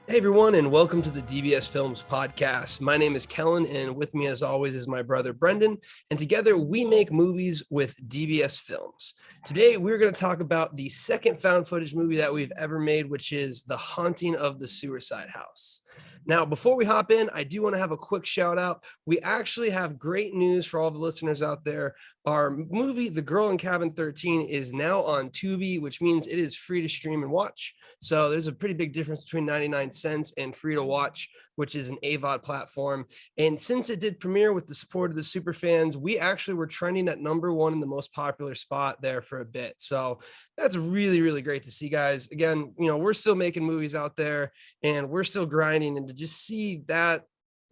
Hey everyone, and welcome to the DBS Films podcast. My name is Kellen, and with me as always is my brother Brendan, and together we make movies with DBS Films. Today we're going to talk about the second found footage movie that we've ever made, which is The Haunting of the Suicide House. Now, before we hop in, I do want to have a quick shout out. We actually have great news for all the listeners out there. Our movie, The Girl in Cabin 13, is now on Tubi, which means it is free to stream and watch. So there's a pretty big difference between 99 cents and free to watch, which is an AVOD platform. And since it did premiere with the support of the super fans, we actually were trending at #1 in the most popular spot there for a bit. So that's really, really great to see, guys. Again, we're still making movies out there and we're still grinding, and to just see that,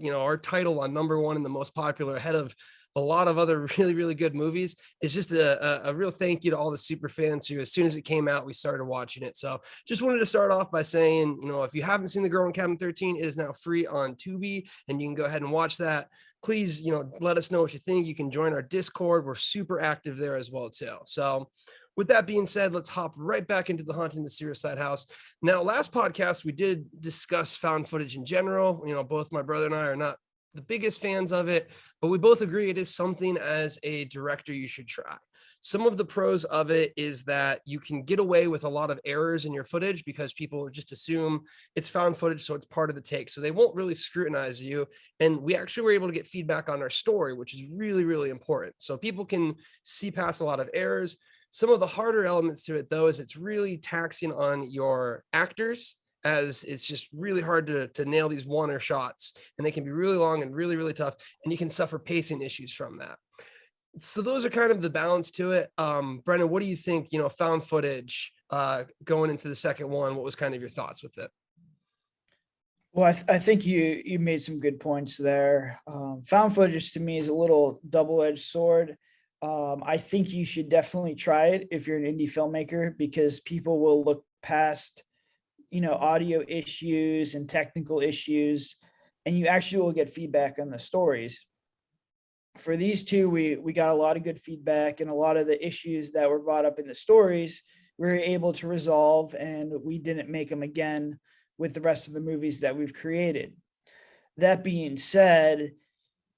our title on #1 in the most popular ahead of a lot of other really, really good movies is just a real thank you to all the super fans who, as soon as it came out, we started watching it. So just wanted to start off by saying, if you haven't seen The Girl in Cabin 13, it is now free on Tubi, and you can go ahead and watch that. Please, let us know what you think. You can join our Discord. We're super active there as well, too. So with that being said, let's hop right back into The Haunting of the Suicide House. Now, last podcast, we did discuss found footage in general. Both my brother and I are not the biggest fans of it, but we both agree it is something as a director you should try. Some of the pros of it is that you can get away with a lot of errors in your footage because people just assume it's found footage, so it's part of the take. So they won't really scrutinize you. And we actually were able to get feedback on our story, which is really, really important. So people can see past a lot of errors. Some of the harder elements to it, though, is it's really taxing on your actors, as it's just really hard to nail these one-er shots, and they can be really long and really, really tough, and you can suffer pacing issues from that. So those are kind of the balance to it. Brendan, what do you think, found footage going into the second one? What was kind of your thoughts with it? Well, I think you made some good points there. Found footage to me is a little double-edged sword. I think you should definitely try it if you're an indie filmmaker, because people will look past audio issues and technical issues, and you actually will get feedback on the stories. For these two, we got a lot of good feedback, and a lot of the issues that were brought up in the stories we were able to resolve, and we didn't make them again with the rest of the movies that we've created. That being said,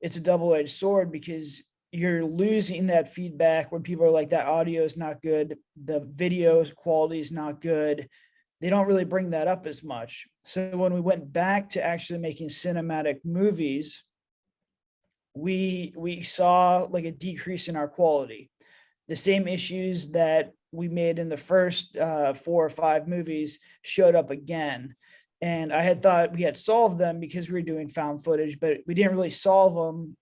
it's a double-edged sword, because you're losing that feedback when people are like, that audio is not good, the video quality is not good. They don't really bring that up as much. So when we went back to actually making cinematic movies, we saw like a decrease in our quality. The same issues that we made in the first 4 or 5 movies showed up again. And I had thought we had solved them because we were doing found footage, but we didn't really solve them.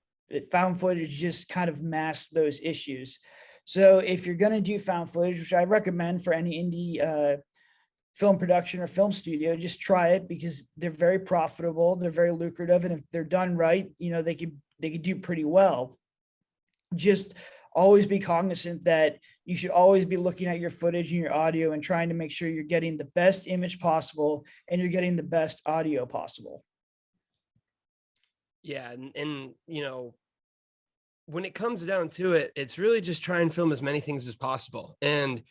Found footage just kind of masked those issues. So if you're going to do found footage, which I recommend for any indie film production or film studio, just try it, because they're very profitable, they're very lucrative, and if they're done right, they could do pretty well. Just always be cognizant that you should always be looking at your footage and your audio and trying to make sure you're getting the best image possible and you're getting the best audio possible. Yeah, and when it comes down to it, it's really just try and film as many things as possible. And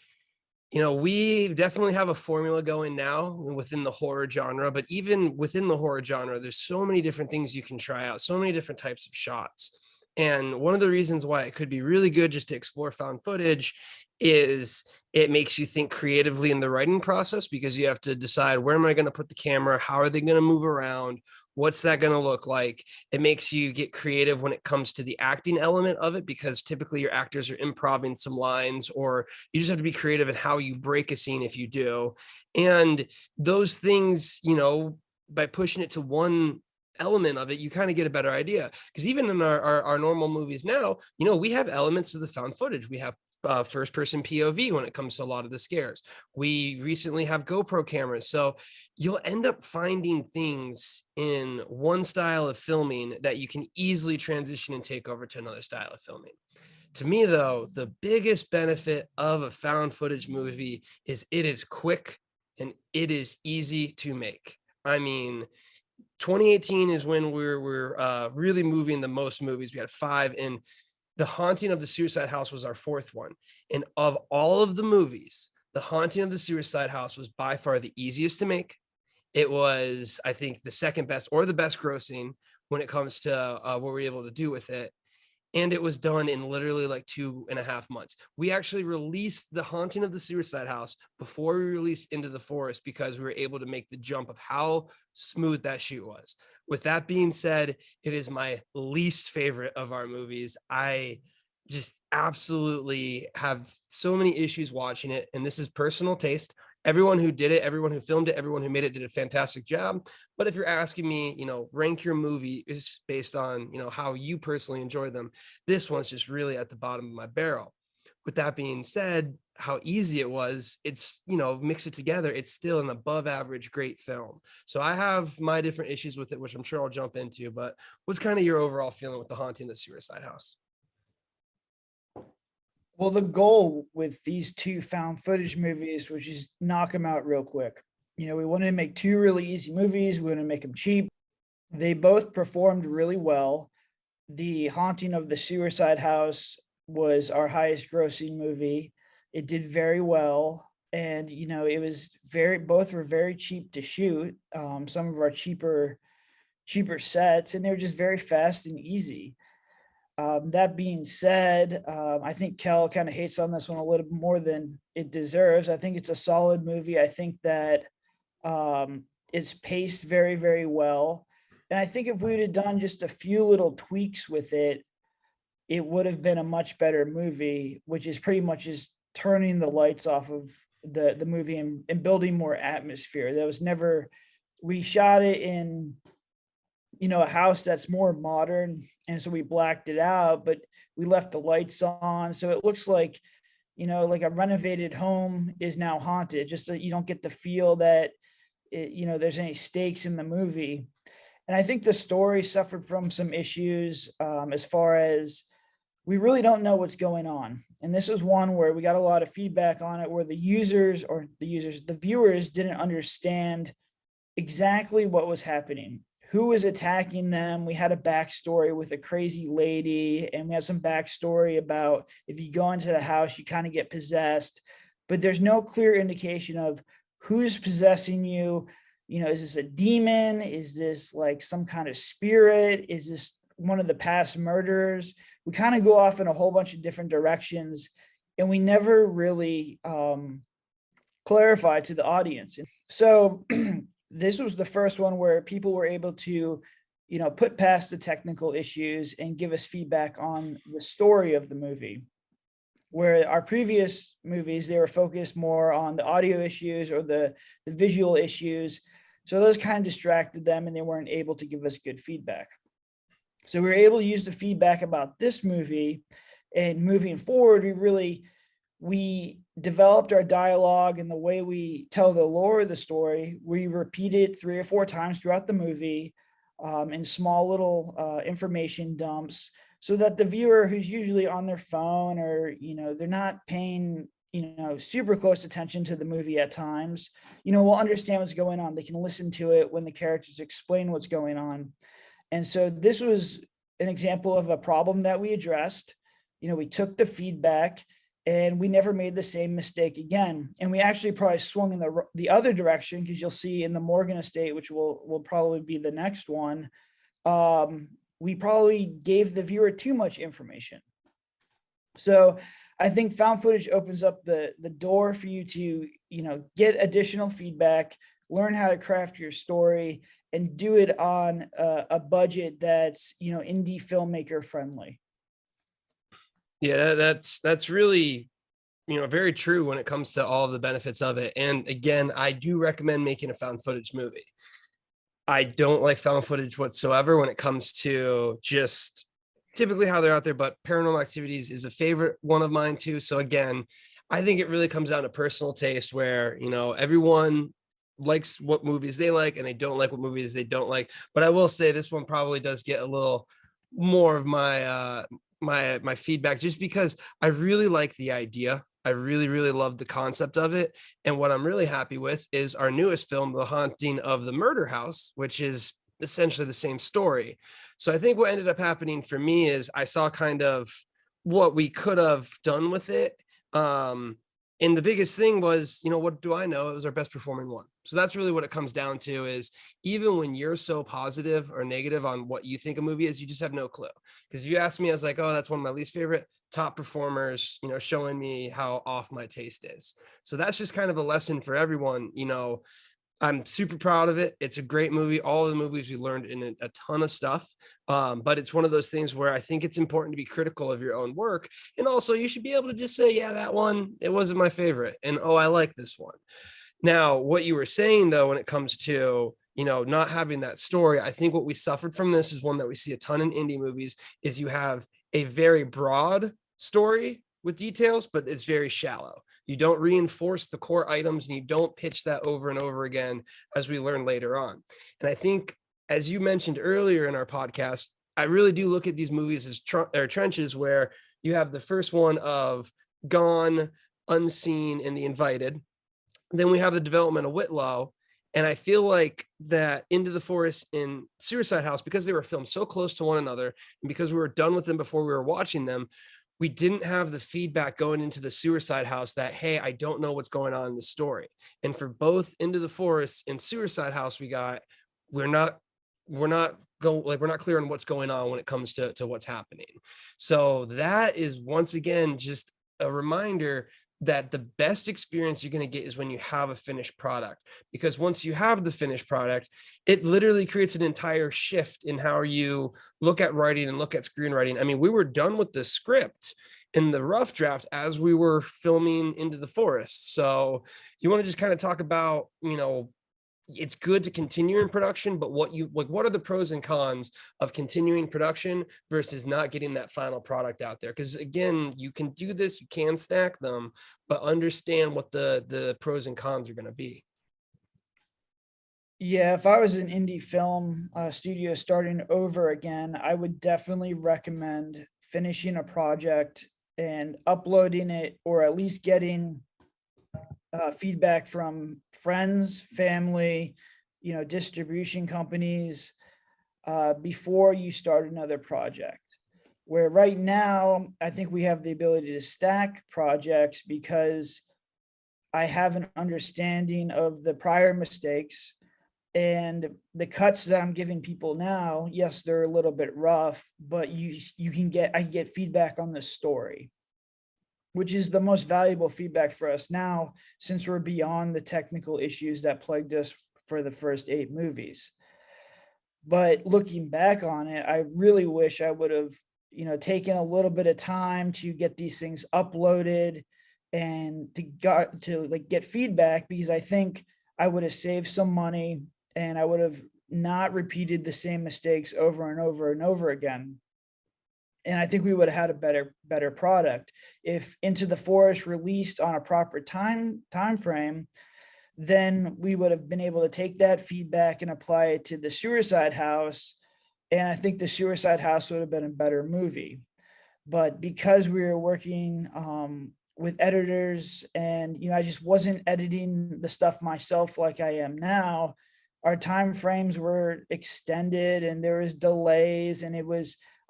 we definitely have a formula going now within the horror genre, but even within the horror genre, there's so many different things you can try out, so many different types of shots. And one of the reasons why it could be really good just to explore found footage is it makes you think creatively in the writing process, because you have to decide, where am I going to put the camera? How are they going to move around? What's that going to look like? It makes you get creative when it comes to the acting element of it, because typically your actors are improvising some lines, or you just have to be creative in how you break a scene if you do. And those things, by pushing it to one element of it, you kind of get a better idea. Because even in our normal movies now, we have elements of the found footage. We have first person POV when it comes to a lot of the scares. We recently have GoPro cameras. So you'll end up finding things in one style of filming that you can easily transition and take over to another style of filming. To me, though, the biggest benefit of a found footage movie is it is quick and it is easy to make. I mean, 2018 is when we're really moving the most movies. We had 5, and The Haunting of the Suicide House was our 4th one. And of all of the movies, The Haunting of the Suicide House was by far the easiest to make. It was, I think, the second best or the best grossing when it comes to what we're able to do with it. And it was done in literally like 2.5 months. We actually released The Haunting of the Suicide House before we released Into the Forest because we were able to make the jump of how smooth that shoot was. With that being said, it is my least favorite of our movies. I just absolutely have so many issues watching it, and this is personal taste. Everyone who did it, everyone who filmed it, everyone who made it did a fantastic job. But if you're asking me, rank your movie is based on, how you personally enjoy them, this one's just really at the bottom of my barrel. With that being said, how easy it was, it's, mix it together, it's still an above average great film. So I have my different issues with it, which I'm sure I'll jump into, but what's kind of your overall feeling with The Haunting of the Suicide House? Well, the goal with these two found footage movies was just knock them out real quick. We wanted to make two really easy movies. We wanted to make them cheap. They both performed really well. The Haunting of the Suicide House was our highest grossing movie. It did very well. And, it was both were very cheap to shoot. Some of our cheaper sets, and they were just very fast and easy. That being said, I think Kel kind of hates on this one a little more than it deserves. I think it's a solid movie. I think that it's paced very, very well. And I think if we'd have done just a few little tweaks with it, it would have been a much better movie, which is pretty much just turning the lights off of the movie and building more atmosphere. That was never, we shot it in a house that's more modern, and so we blacked it out, but we left the lights on, so it looks like like a renovated home is now haunted, just so you don't get the feel that there's any stakes in the movie. And I think the story suffered from some issues, as far as we really don't know what's going on. And this is one where we got a lot of feedback on it, where the viewers didn't understand exactly what was happening, who was attacking them. We had a backstory with a crazy lady, and we had some backstory about if you go into the house, you kind of get possessed, but there's no clear indication of who's possessing you. Is this a demon? Is this like some kind of spirit? Is this one of the past murderers? We kind of go off in a whole bunch of different directions, and we never really clarify to the audience. So this was the first one where people were able to, put past the technical issues and give us feedback on the story of the movie. Where our previous movies, they were focused more on the audio issues or the visual issues. So those kind of distracted them, and they weren't able to give us good feedback. So we were able to use the feedback about this movie, and moving forward, we developed our dialogue and the way we tell the lore of the story. We repeat it 3 or 4 times throughout the movie, in small little information dumps, so that the viewer who's usually on their phone, or they're not paying super close attention to the movie at times, will understand what's going on. They can listen to it when the characters explain what's going on. And so this was an example of a problem that we addressed. We took the feedback, and we never made the same mistake again. And we actually probably swung in the other direction, because you'll see in the Morgan estate, which will probably be the next one, we probably gave the viewer too much information. So I think found footage opens up the door for you to, get additional feedback, learn how to craft your story, and do it on a budget that's, indie filmmaker friendly. Yeah, that's really, very true when it comes to all of the benefits of it. And again, I do recommend making a found footage movie. I don't like found footage whatsoever when it comes to just typically how they're out there, but Paranormal Activities is a favorite one of mine too. So again, I think it really comes down to personal taste, where, everyone likes what movies they like, and they don't like what movies they don't like. But I will say this one probably does get a little more of my feedback, just because I really like the idea. I really, really love the concept of it. And what I'm really happy with is our newest film, The Haunting of the Murder House, which is essentially the same story. So I think what ended up happening for me is I saw kind of what we could have done with it. And the biggest thing was, what do I know? It was our best performing one. So that's really what it comes down to, is even when you're so positive or negative on what you think a movie is, you just have no clue. Because if you asked me, I was like, oh, that's one of my least favorite. Top performers, showing me how off my taste is. So that's just kind of a lesson for everyone. I'm super proud of it. It's a great movie. All of the movies we learned in a ton of stuff. But it's one of those things where I think it's important to be critical of your own work. And also you should be able to just say, yeah, that one, it wasn't my favorite. And, oh, I like this one. Now, what you were saying though, when it comes to, not having that story, I think what we suffered from this is one that we see a ton in indie movies, is you have a very broad story with details, but it's very shallow. You don't reinforce the core items and you don't pitch that over and over again, as we learn later on. And I think, as you mentioned earlier in our podcast, I really do look at these movies as trenches, where you have the first one of Gone, Unseen, and The Invited. Then we have the development of Whitlow. And I feel like that Into the Forest and Suicide House, because they were filmed so close to one another, and because we were done with them before we were watching them, we didn't have the feedback going into the Suicide House that, hey, I don't know what's going on in the story. And for both Into the Forest and Suicide House, we're not clear on what's going on when it comes to what's happening. So that is, once again, just a reminder that the best experience you're going to get is when you have a finished product, because once you have the finished product, it literally creates an entire shift in how you look at writing and look at screenwriting. I mean, we were done with the script in the rough draft as we were filming Into the Forest. So you want to just kind of talk about, it's good to continue in production, but what are the pros and cons of continuing production versus not getting that final product out there? Because again, you can do this, you can stack them, but understand what the pros and cons are going to be. Yeah, if I was an indie film studio starting over again, I would definitely recommend finishing a project and uploading it, or at least getting feedback from friends, family, distribution companies, before you start another project. Where right now, I think we have the ability to stack projects because I have an understanding of the prior mistakes, and the cuts that I'm giving people now. Yes, they're a little bit rough, but I can get feedback on the story, which is the most valuable feedback for us now, since we're beyond the technical issues that plagued us for the first 8 movies. But looking back on it, I really wish I would have, taken a little bit of time to get these things uploaded and to get feedback, because I think I would have saved some money and I would have not repeated the same mistakes over and over and over again. And I think we would have had a better product if Into the Forest released on a proper time frame. Then we would have been able to take that feedback and apply it to the Suicide House, and I think the Suicide House would have been a better movie. But because we were working with editors, and I just wasn't editing the stuff myself like I am now, our time frames were extended and there was delays, and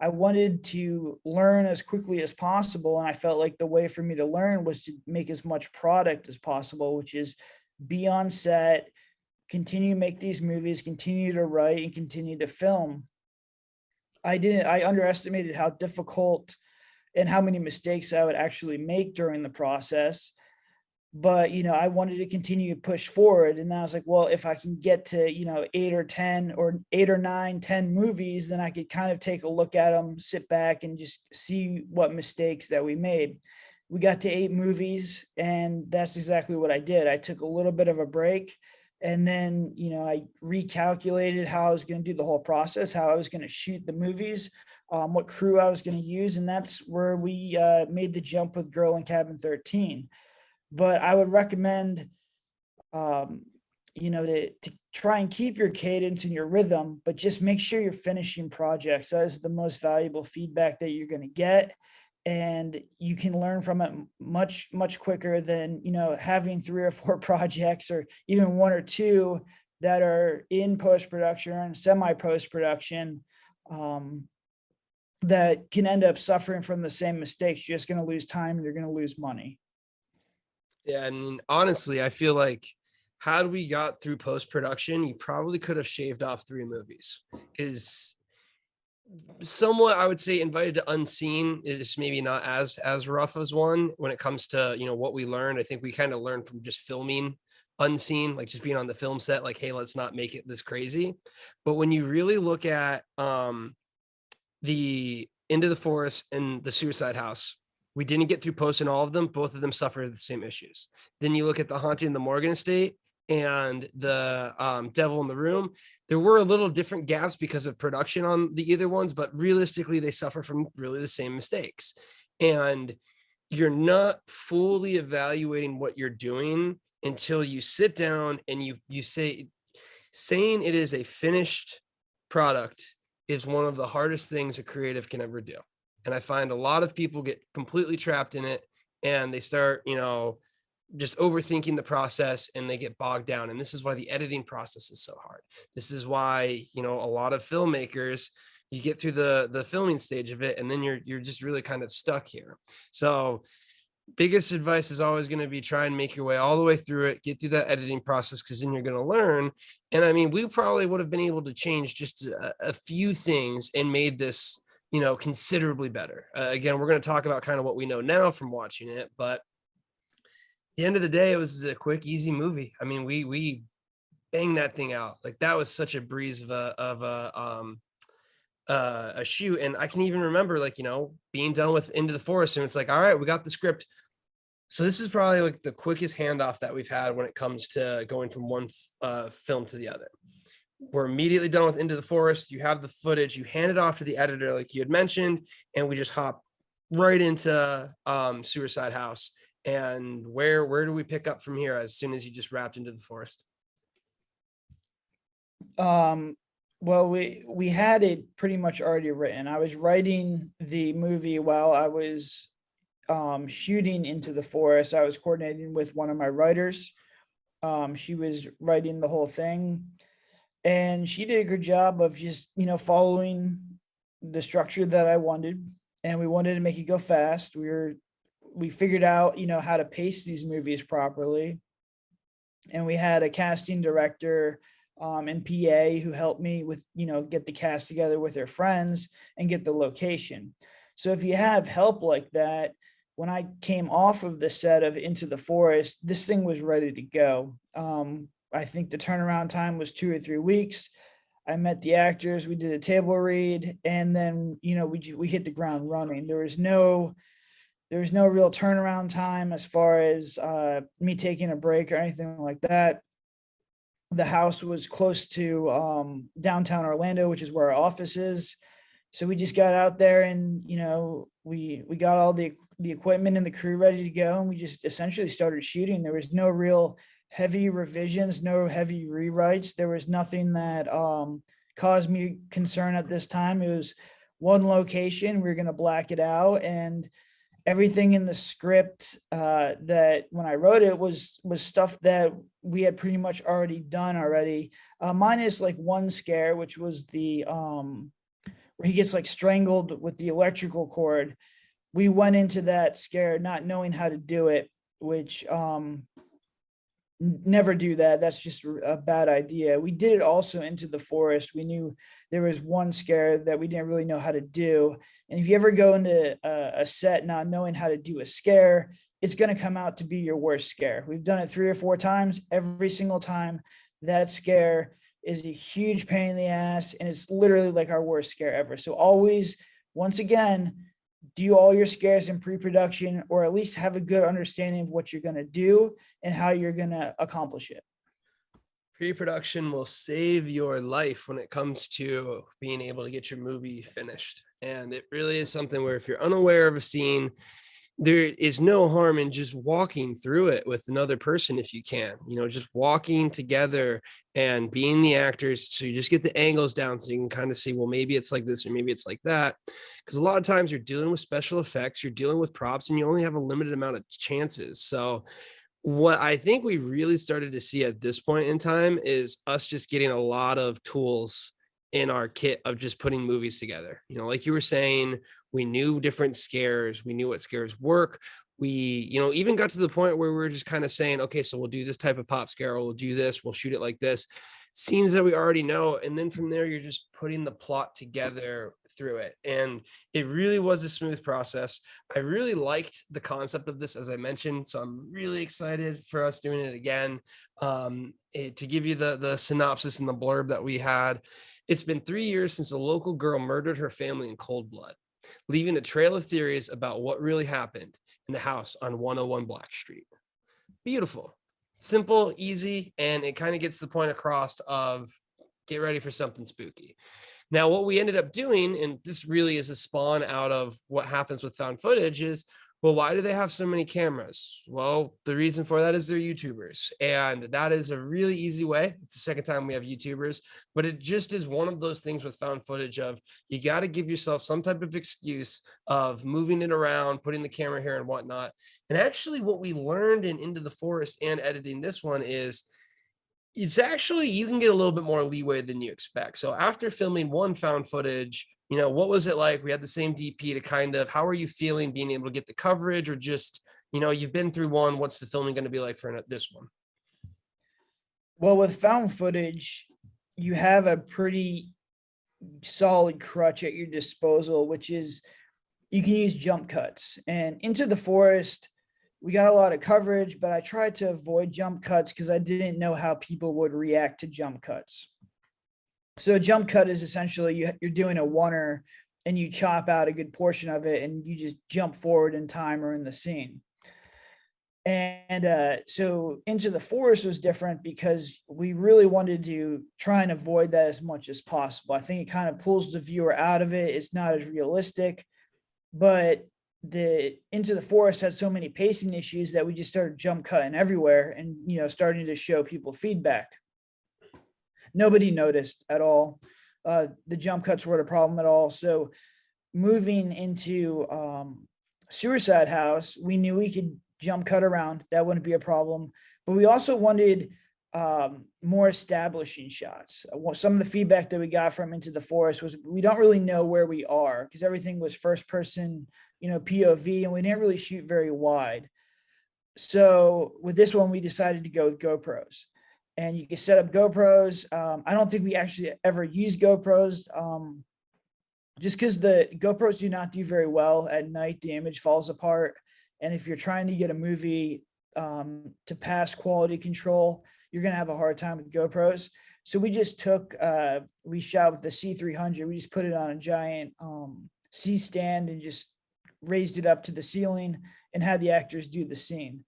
I wanted to learn as quickly as possible. And I felt like the way for me to learn was to make as much product as possible, which is be on set, continue to make these movies, continue to write, and continue to film. I underestimated how difficult and how many mistakes I would actually make during the process. But, I wanted to continue to push forward. And I was like, well, if I can get to, 8 or 10 or 8 or 9, 10 movies, then I could kind of take a look at them, sit back and just see what mistakes that we made. We got to 8 movies, and that's exactly what I did. I took a little bit of a break, and then, I recalculated how I was going to do the whole process, how I was going to shoot the movies, what crew I was going to use. And that's where we made the jump with Girl in Cabin 13. But I would recommend, to try and keep your cadence and your rhythm, but just make sure you're finishing projects. That is the most valuable feedback that you're going to get. And you can learn from it much, much quicker than, having 3 or 4 projects, or even 1 or 2 that are in post-production or in semi post-production, that can end up suffering from the same mistakes. You're just going to lose time and you're going to lose money. Yeah, I mean, honestly, I feel like had we got through post-production, you probably could have shaved off 3 movies. Because somewhat, I would say Invited to Unseen is maybe not as rough as one when it comes to, what we learned. I think we kind of learned from just filming Unseen, like just being on the film set, like, hey, let's not make it this crazy. But when you really look at the Into the Forest and the Suicide House, we didn't get through posting all of them. Both of them suffered the same issues. Then you look at The Haunting in the Morgan Estate and the Devil in the Room. There were a little different gaps because of production on the either ones, but realistically, they suffer from really the same mistakes. And you're not fully evaluating what you're doing until you sit down and you say, saying it is a finished product is one of the hardest things a creative can ever do. And I find a lot of people get completely trapped in it and they start, just overthinking the process and they get bogged down. And this is why the editing process is so hard. This is why, a lot of filmmakers, you get through the filming stage of it and then you're just really kind of stuck here. So biggest advice is always going to be try and make your way all the way through it, get through that editing process, because then you're going to learn. And I mean, we probably would have been able to change just a few things and made this, considerably better. Again, we're going to talk about kind of what we know now from watching it, but at the end of the day, it was a quick, easy movie. I mean, we banged that thing out. Like that was such a breeze of a shoot. And I can even remember, like, being done with Into the Forest and it's like, all right, we got the script. So this is probably like the quickest handoff that we've had when it comes to going from one film to the other. We're immediately done with Into the Forest. You have the footage, you hand it off to the editor, like you had mentioned, and we just hop right into Suicide House. And where do we pick up from here as soon as you just wrapped Into the Forest? Well, we had it pretty much already written. I was writing the movie while I was shooting Into the Forest. I was coordinating with one of my writers. She was writing the whole thing, and she did a good job of just following the structure that I wanted, and we wanted to make it go fast. We figured out how to pace these movies properly, and we had a casting director and PA who helped me with get the cast together with their friends and get the location. So if you have help like that, when I came off of the set of Into the Forest, this thing was ready to go. I think the turnaround time was 2 or 3 weeks. I met the actors, we did a table read, and then we hit the ground running. There was no real turnaround time as far as me taking a break or anything like that. The house was close to downtown Orlando, which is where our office is. So we just got out there and we got all the equipment and the crew ready to go, and we just essentially started shooting. There was no real heavy revisions, no heavy rewrites. There was nothing that caused me concern at this time. It was one location. We were going to black it out, and everything in the script that when I wrote it was stuff that we had pretty much already done already, minus like one scare, which was the where he gets like strangled with the electrical cord. We went into that scare not knowing how to do it, which never do that. That's just a bad idea. We did it also Into the Forest. We knew there was one scare that we didn't really know how to do. And if you ever go into a set not knowing how to do a scare, it's going to come out to be your worst scare. We've done it 3 or 4 times. Every single time that scare is a huge pain in the ass, and it's literally like our worst scare ever. So always, once again, do all your scares in pre-production, or at least have a good understanding of what you're going to do and how you're going to accomplish it. Pre-production will save your life when it comes to being able to get your movie finished. And it really is something where if you're unaware of a scene, there is no harm in just walking through it with another person if you can, just walking together and being the actors, so you just get the angles down so you can kind of see, well, maybe it's like this or maybe it's like that. Because a lot of times you're dealing with special effects, you're dealing with props, and you only have a limited amount of chances. So what I think we really started to see at this point in time is us just getting a lot of tools in our kit of just putting movies together. Like you were saying, we knew different scares, we knew what scares work, We, even got to the point where we were just kind of saying, okay, so we'll do this type of pop scare, we'll do this, we'll shoot it like this, scenes that we already know. And then from there, you're just putting the plot together through it. And it really was a smooth process. I really liked the concept of this, as I mentioned. So I'm really excited for us doing it again. To give you the synopsis and the blurb that we had, it's been 3 years since a local girl murdered her family in cold blood, leaving a trail of theories about what really happened in the house on 101 Black Street. Beautiful, simple, easy, and it kind of gets the point across of get ready for something spooky. Now, what we ended up doing, and this really is a spawn out of what happens with found footage, is, well, why do they have so many cameras? Well, the reason for that is they're YouTubers. And that is a really easy way. It's the second time we have YouTubers, but it just is one of those things with found footage of you got to give yourself some type of excuse of moving it around, putting the camera here and whatnot. And actually what we learned in Into the Forest and editing this one is it's actually, you can get a little bit more leeway than you expect. So after filming one found footage, what was it like? We had the same DP to kind of, how are you feeling being able to get the coverage, or just, you've been through one, what's the filming going to be like for this one? Well, with found footage, you have a pretty solid crutch at your disposal, which is you can use jump cuts. And Into the Forest, we got a lot of coverage, but I tried to avoid jump cuts because I didn't know how people would react to jump cuts. So a jump cut is essentially you're doing a oneer and you chop out a good portion of it and you just jump forward in time or in the scene. And so Into the Forest was different because we really wanted to try and avoid that as much as possible. I think it kind of pulls the viewer out of it. It's not as realistic, but the Into the Forest had so many pacing issues that we just started jump cutting everywhere and, starting to show people feedback. Nobody noticed at all. The jump cuts weren't a problem at all. So moving into Suicide House, we knew we could jump cut around. That wouldn't be a problem. But we also wanted more establishing shots. Some of the feedback that we got from Into the Forest was we don't really know where we are because everything was first person, POV, and we didn't really shoot very wide. So with this one, we decided to go with GoPros. And you can set up GoPros. I don't think we actually ever use GoPros just because the GoPros do not do very well at night. The image falls apart. And if you're trying to get a movie to pass quality control, you're going to have a hard time with GoPros. So we just we shot with the C300. We just put it on a giant C stand and just raised it up to the ceiling and had the actors do the scene.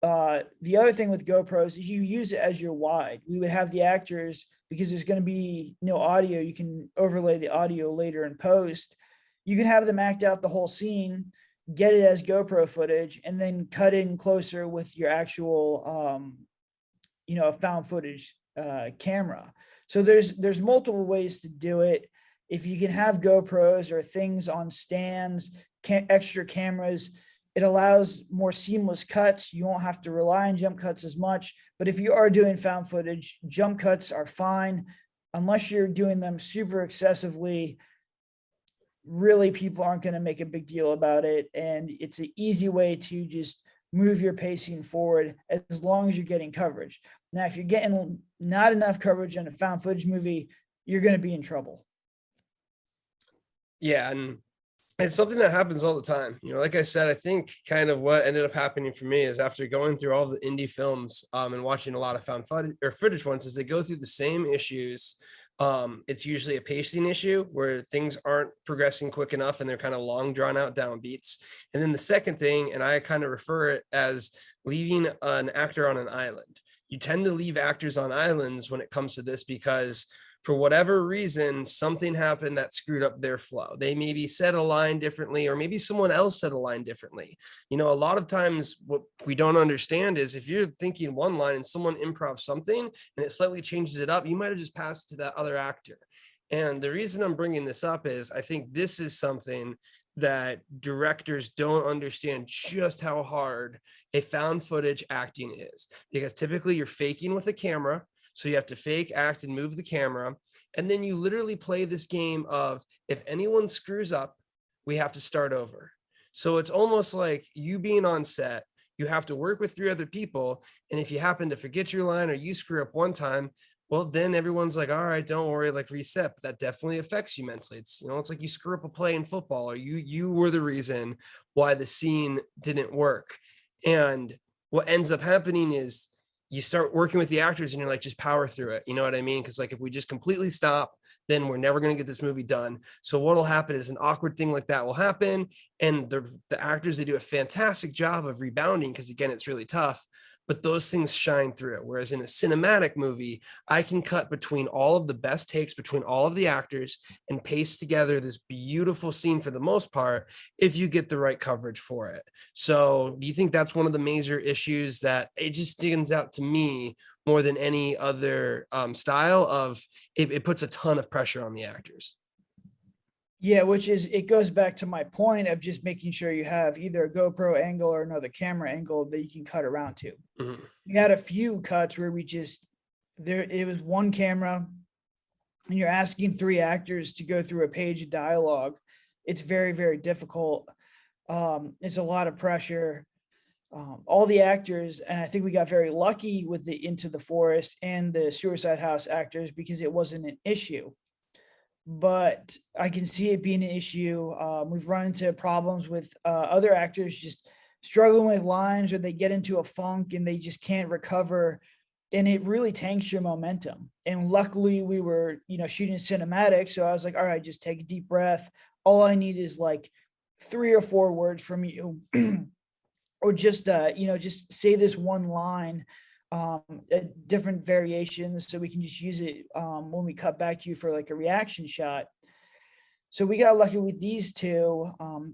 The other thing with GoPros is you use it as your wide. We would have the actors, because there's going to be no audio, you can overlay the audio later in post. You can have them act out the whole scene, get it as GoPro footage, and then cut in closer with your actual, found footage camera. So there's multiple ways to do it. If you can have GoPros or things on stands, extra cameras, it allows more seamless cuts. You won't have to rely on jump cuts as much. But if you are doing found footage, jump cuts are fine. Unless you're doing them super excessively, really people aren't going to make a big deal about it. And it's an easy way to just move your pacing forward as long as you're getting coverage. Now, if you're getting not enough coverage in a found footage movie, you're going to be in trouble. Yeah, and it's something that happens all the time. Like I said, I think kind of what ended up happening for me is after going through all the indie films and watching a lot of found footage ones, is they go through the same issues. It's usually a pacing issue where things aren't progressing quick enough and they're kind of long drawn out downbeats. And then the second thing, and I kind of refer it as leaving an actor on an island. You tend to leave actors on islands when it comes to this because for whatever reason, something happened that screwed up their flow. They maybe said a line differently, or maybe someone else said a line differently. A lot of times what we don't understand is if you're thinking one line and someone improv something and it slightly changes it up, you might have just passed to that other actor. And the reason I'm bringing this up is I think this is something that directors don't understand just how hard a found footage acting is, because typically you're faking with a camera. So you have to fake, act, and move the camera. And then you literally play this game of if anyone screws up, we have to start over. So it's almost like you being on set, you have to work with three other people. And if you happen to forget your line or you screw up one time, well, then everyone's like, all right, don't worry, like reset. But that definitely affects you mentally. It's, you know, it's like you screw up a play in football, or you were the reason why the scene didn't work. And what ends up happening is you start working with the actors and you're like, just power through it. You know what I mean? Because like if we just completely stop, then we're never going to get this movie done. So what'll happen is an awkward thing like that will happen. And the actors, they do a fantastic job of rebounding, because again, it's really tough. But those things shine through. Whereas in a cinematic movie, I can cut between all of the best takes between all of the actors and paste together this beautiful scene for the most part, if you get the right coverage for it. So do you think that's one of the major issues that it just stands out to me more than any other style of it puts a ton of pressure on the actors? Yeah, which is, it goes back to my point of just making sure you have either a GoPro angle or another camera angle that you can cut around to. Mhm. We had a few cuts where it was one camera and you're asking three actors to go through a page of dialogue. It's very, very difficult. It's a lot of pressure. All the actors, and I think we got very lucky with the Into the Forest and the Suicide House actors because it wasn't an issue. But I can see it being an issue. We've run into problems with other actors just struggling with lines, or they get into a funk and they just can't recover, and it really tanks your momentum. And luckily we were, shooting cinematic, so I was like, all right, just take a deep breath. All I need is like 3 or 4 words from you, or just just say this one line, different variations, so we can just use it when we cut back to you for like a reaction shot. So we got lucky with these two,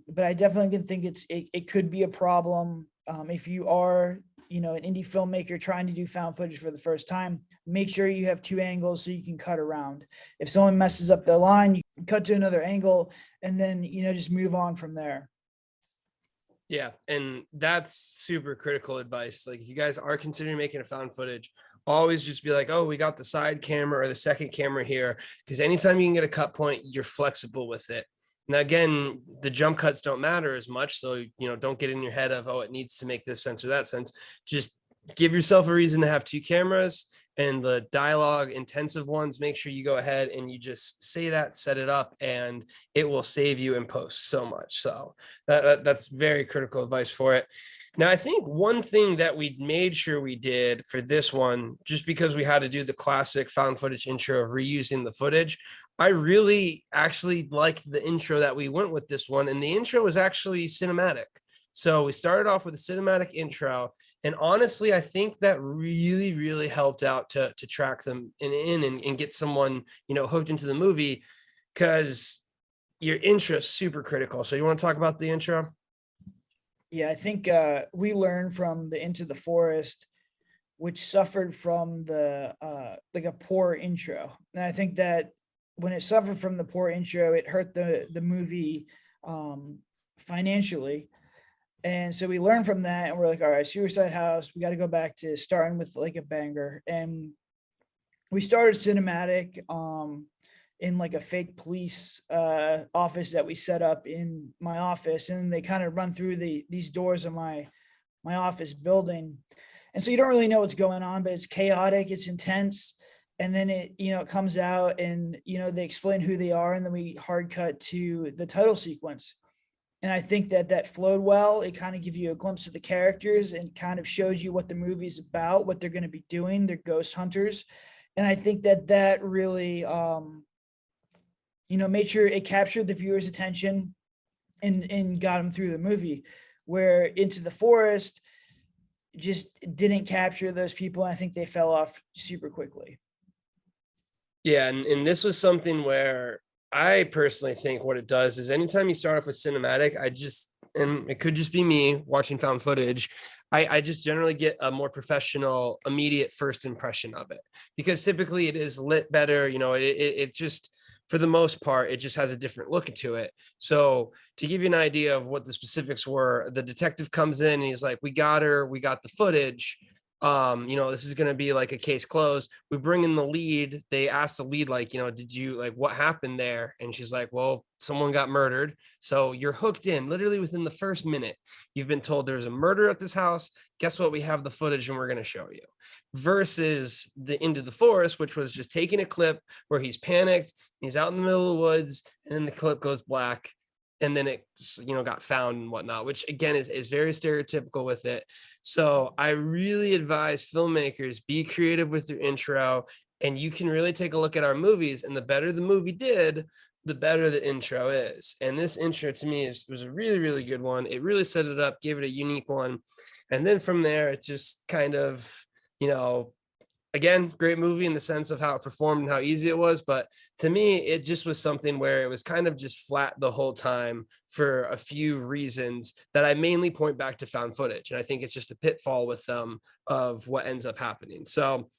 but I definitely can think it could be a problem if you are an indie filmmaker trying to do found footage for the first time. Make sure you have two angles so you can cut around. If someone messes up their line, you can cut to another angle and then just move on from there. Yeah, and that's super critical advice. Like if you guys are considering making a found footage, always just be like, oh, we got the side camera or the second camera here, because anytime you can get a cut point, you're flexible with it. Now, again, the jump cuts don't matter as much. So, don't get in your head of, oh, it needs to make this sense or that sense. Just give yourself a reason to have two cameras, and the dialogue intensive ones, make sure you go ahead and you just say that, set it up, and it will save you in post so much. So that's very critical advice for it. Now, I think one thing that we made sure we did for this one, just because we had to do the classic found footage intro of reusing the footage, I really actually liked the intro that we went with this one. And the intro was actually cinematic. So we started off with a cinematic intro. And honestly, I think that really, really helped out to track them and get someone, hooked into the movie, because your intro is super critical. So you want to talk about the intro? Yeah, I think we learned from the Into the Forest, which suffered from the like a poor intro. And I think that when it suffered from the poor intro, it hurt the movie financially. And so we learned from that, and we're like, all right, Suicide House, we got to go back to starting with like a banger. And we started cinematic in like a fake police office that we set up in my office, and they kind of run through these doors of my office building. And so you don't really know what's going on, but it's chaotic, it's intense. And then it comes out, and they explain who they are, and then we hard cut to the title sequence. And I think that flowed well. It kind of gives you a glimpse of the characters and kind of shows you what the movie's about, what they're going to be doing. They're ghost hunters. And I think that really, made sure it captured the viewer's attention and got them through the movie. Where Into the Forest just didn't capture those people. And I think they fell off super quickly. Yeah, and this was something where I personally think what it does is anytime you start off with cinematic, and it could just be me watching found footage, I just generally get a more professional, immediate first impression of it, because typically it is lit better. It just, for the most part, it just has a different look to it. So to give you an idea of what the specifics were, the detective comes in and he's like, we got her, we got the footage. This is going to be like a case closed. We bring in the lead. They ask the lead, like, did you like what happened there? And she's like, well, someone got murdered. So you're hooked in literally within the first minute. You've been told there's a murder at this house. Guess what? We have the footage and we're going to show you. Versus the Into the Forest, which was just taking a clip where he's panicked, he's out in the middle of the woods, and then the clip goes black. And then it, got found and whatnot, which again is very stereotypical with it. So I really advise filmmakers, be creative with your intro, and you can really take a look at our movies, and the better the movie did, the better the intro is. And this intro to me was a really, really good one. It really set it up, gave it a unique one. And then from there, it just kind of, again, great movie in the sense of how it performed and how easy it was. But to me, it just was something where it was kind of just flat the whole time for a few reasons that I mainly point back to found footage. And I think it's just a pitfall with them of what ends up happening. So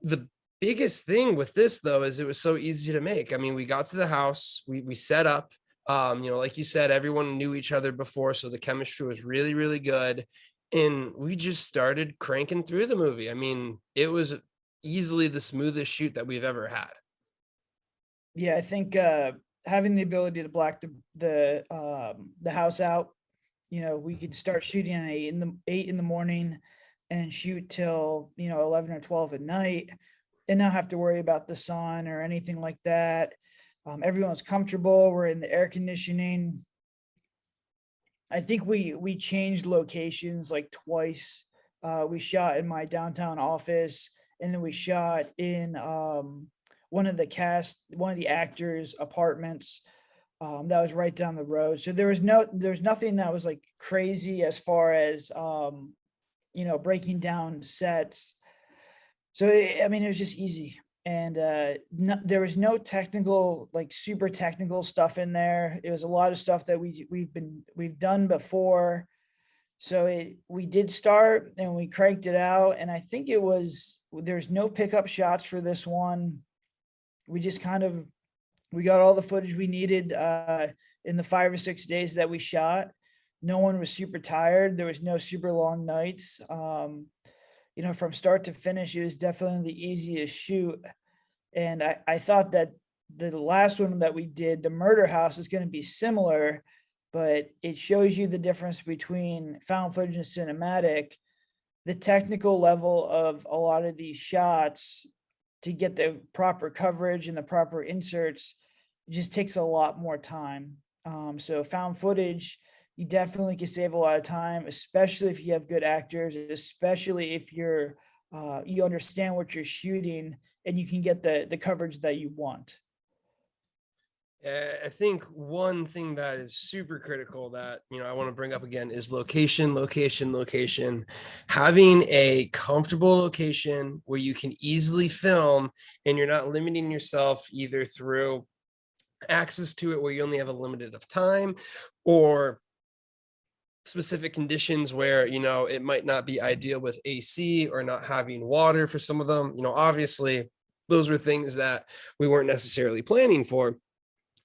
the biggest thing with this, though, is it was so easy to make. I mean, we got to the house, we set up, like you said, everyone knew each other before. So the chemistry was really, really good. And we just started cranking through the movie. I mean, it was easily the smoothest shoot that we've ever had. Yeah, I think having the ability to black the house out, we could start shooting at 8 in the morning and shoot till 11 or 12 at night, and not have to worry about the sun or anything like that. Everyone's comfortable. We're in the air conditioning. I think we changed locations like twice. We shot in my downtown office, and then we shot in one of the actors' apartments that was right down the road. So there's nothing that was like crazy as far as breaking down sets. So I mean, it was just easy. And there was no technical, like super technical stuff in there. It was a lot of stuff that we've done before. So we did start and we cranked it out. And I think there's no pickup shots for this one. We just we got all the footage we needed in the 5 or 6 days that we shot. No one was super tired. There was no super long nights. From start to finish, it was definitely the easiest shoot. And I thought that the last one that we did, the murder house, is going to be similar, but it shows you the difference between found footage and cinematic. The technical level of a lot of these shots to get the proper coverage and the proper inserts just takes a lot more time. So found footage, you definitely can save a lot of time, especially if you have good actors, especially if you understand what you're shooting and you can get the coverage that you want. I think one thing that is super critical that, I want to bring up again is location, location, location. Having a comfortable location where you can easily film and you're not limiting yourself either through access to it where you only have a limited of time, or specific conditions where it might not be ideal with AC or not having water for some of them. Obviously those were things that we weren't necessarily planning for,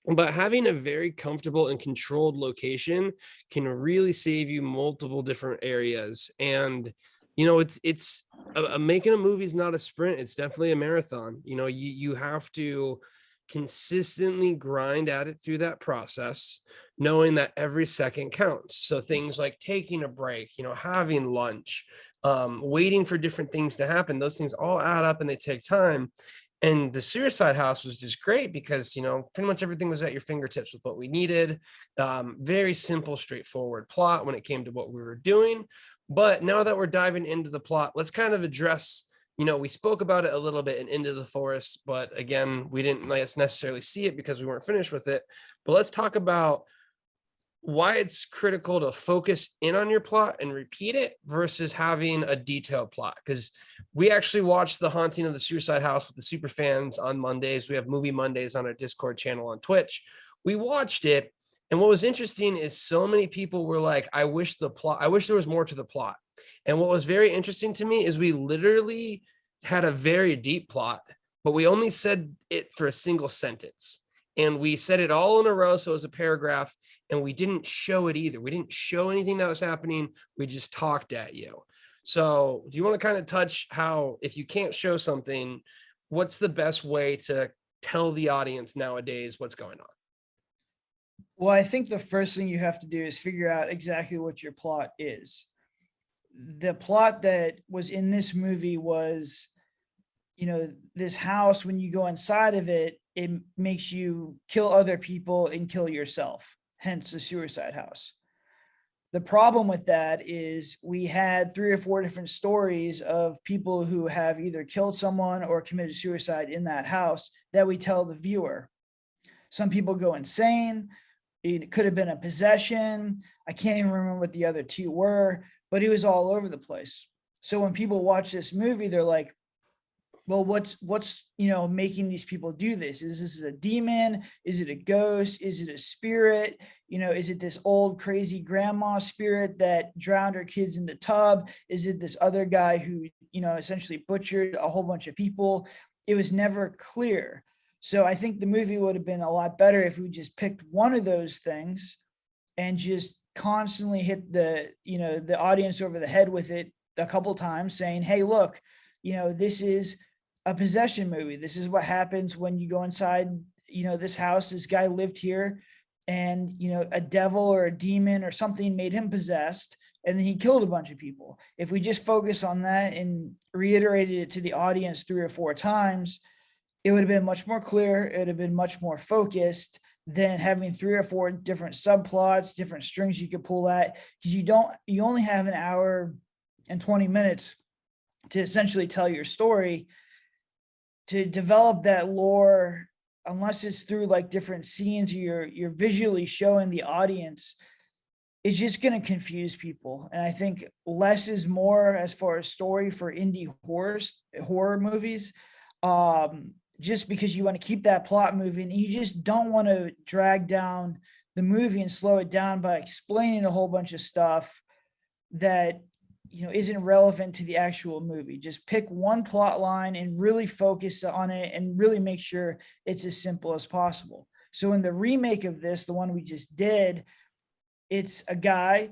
but having a very comfortable and controlled location can really save you multiple different areas. And it's making a movie is not a sprint, it's definitely a marathon. You have to consistently grind at it through that process, knowing that every second counts. So things like taking a break, having lunch, waiting for different things to happen, those things all add up and they take time. And the Suicide House was just great because, pretty much everything was at your fingertips with what we needed. Very simple, straightforward plot when it came to what we were doing. But now that we're diving into the plot, let's kind of address, we spoke about it a little bit in Into the Forest, but again, we didn't necessarily see it because we weren't finished with it. But let's talk about why it's critical to focus in on your plot and repeat it versus having a detailed plot. Because we actually watched The Haunting of the Suicide House with the super fans on Mondays. We have Movie Mondays on our Discord channel on Twitch. We watched it, and what was interesting is so many people were like, I wish there was more to the plot. And what was very interesting to me is we literally had a very deep plot, but we only said it for a single sentence. And we said it all in a row, so it was a paragraph, and we didn't show it either. We didn't show anything that was happening. We just talked at you. So do you want to kind of touch how, if you can't show something, what's the best way to tell the audience nowadays what's going on? Well, I think the first thing you have to do is figure out exactly what your plot is. The plot that was in this movie was, this house, when you go inside of it, it makes you kill other people and kill yourself, hence the suicide house. The problem with that is we had 3 or 4 different stories of people who have either killed someone or committed suicide in that house that we tell the viewer. Some people go insane. It could have been a possession. I can't even remember what the other 2 were, but it was all over the place. So when people watch this movie, they're like, well, what's making these people do this? Is this a demon? Is it a ghost? Is it a spirit? Is it this old crazy grandma spirit that drowned her kids in the tub? Is it this other guy who essentially butchered a whole bunch of people? It was never clear. So I think the movie would have been a lot better if we just picked one of those things and just constantly hit the audience over the head with it a couple times, saying, hey, look, this is a possession movie. This is what happens when you go inside, this house. This guy lived here, and a devil or a demon or something made him possessed, and then he killed a bunch of people. If we just focus on that and reiterated it to the audience 3 or 4 times, it would have been much more clear. It would have been much more focused than having 3 or 4 different subplots, different strings you could pull at, because you only have an hour and 20 minutes to essentially tell your story. To develop that lore, unless it's through like different scenes, you're visually showing the audience, it's just going to confuse people. And I think less is more as far as story for indie horror movies. Just because you want to keep that plot moving, and you just don't want to drag down the movie and slow it down by explaining a whole bunch of stuff that isn't relevant to the actual movie. Just pick one plot line and really focus on it and really make sure it's as simple as possible. So in the remake of this, the one we just did, it's a guy,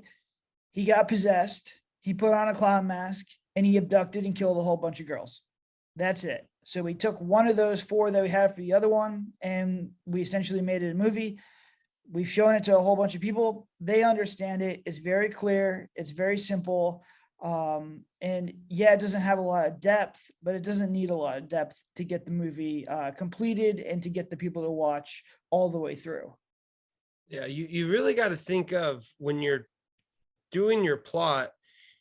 he got possessed, he put on a clown mask, and he abducted and killed a whole bunch of girls. That's it. So we took one of those 4 that we had for the other one, and we essentially made it a movie. We've shown it to a whole bunch of people. They understand it. It's very clear. It's very simple. And yeah, it doesn't have a lot of depth, but it doesn't need a lot of depth to get the movie completed and to get the people to watch all the way through. Yeah, you really got to think of, when you're doing your plot,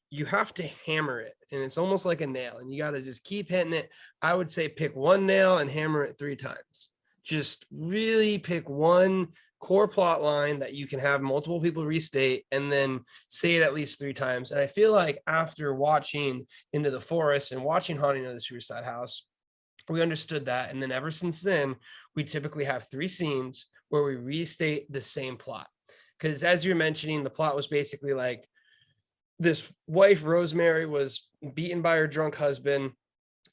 you have to hammer it, and it's almost like a nail, and you got to just keep hitting it. I would say pick one nail and hammer it 3 times. Just really pick one core plot line that you can have multiple people restate, and then say it at least 3 times. And I feel like after watching Into the Forest and watching Haunting of the Suicide House, we understood that. And then ever since then, we typically have 3 scenes where we restate the same plot. Because as you're mentioning, the plot was basically like, this wife, Rosemary, was beaten by her drunk husband,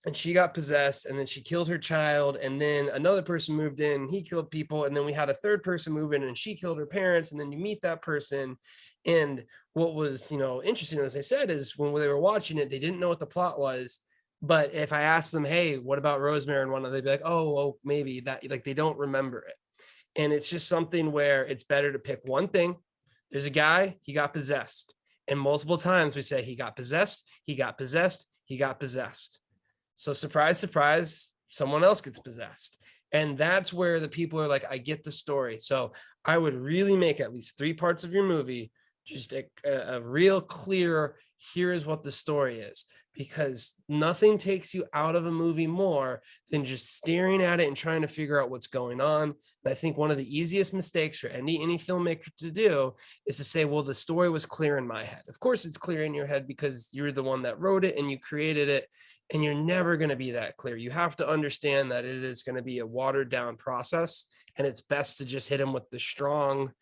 and she got possessed, and then she killed her child, and then another person moved in, he killed people, and then we had a third person move in, and she killed her parents, and then you meet that person. And what was interesting, as I said, is when they were watching it, they didn't know what the plot was. But if I asked them, hey, what about Rosemary and one of them, they'd be like, oh, maybe that, like, they don't remember it. And it's just something where it's better to pick one thing. There's a guy, he got possessed. And multiple times we say he got possessed, he got possessed, he got possessed. So surprise, surprise, someone else gets possessed. And that's where the people are like, I get the story. So I would really make at least 3 parts of your movie just a real clear, here is what the story is. Because nothing takes you out of a movie more than just staring at it and trying to figure out what's going on. And I think one of the easiest mistakes for any filmmaker to do is to say, well, the story was clear in my head. Of course it's clear in your head because you're the one that wrote it and you created it, and you're never going to be that clear. You have to understand that it is going to be a watered down process, and it's best to just hit them with the strong,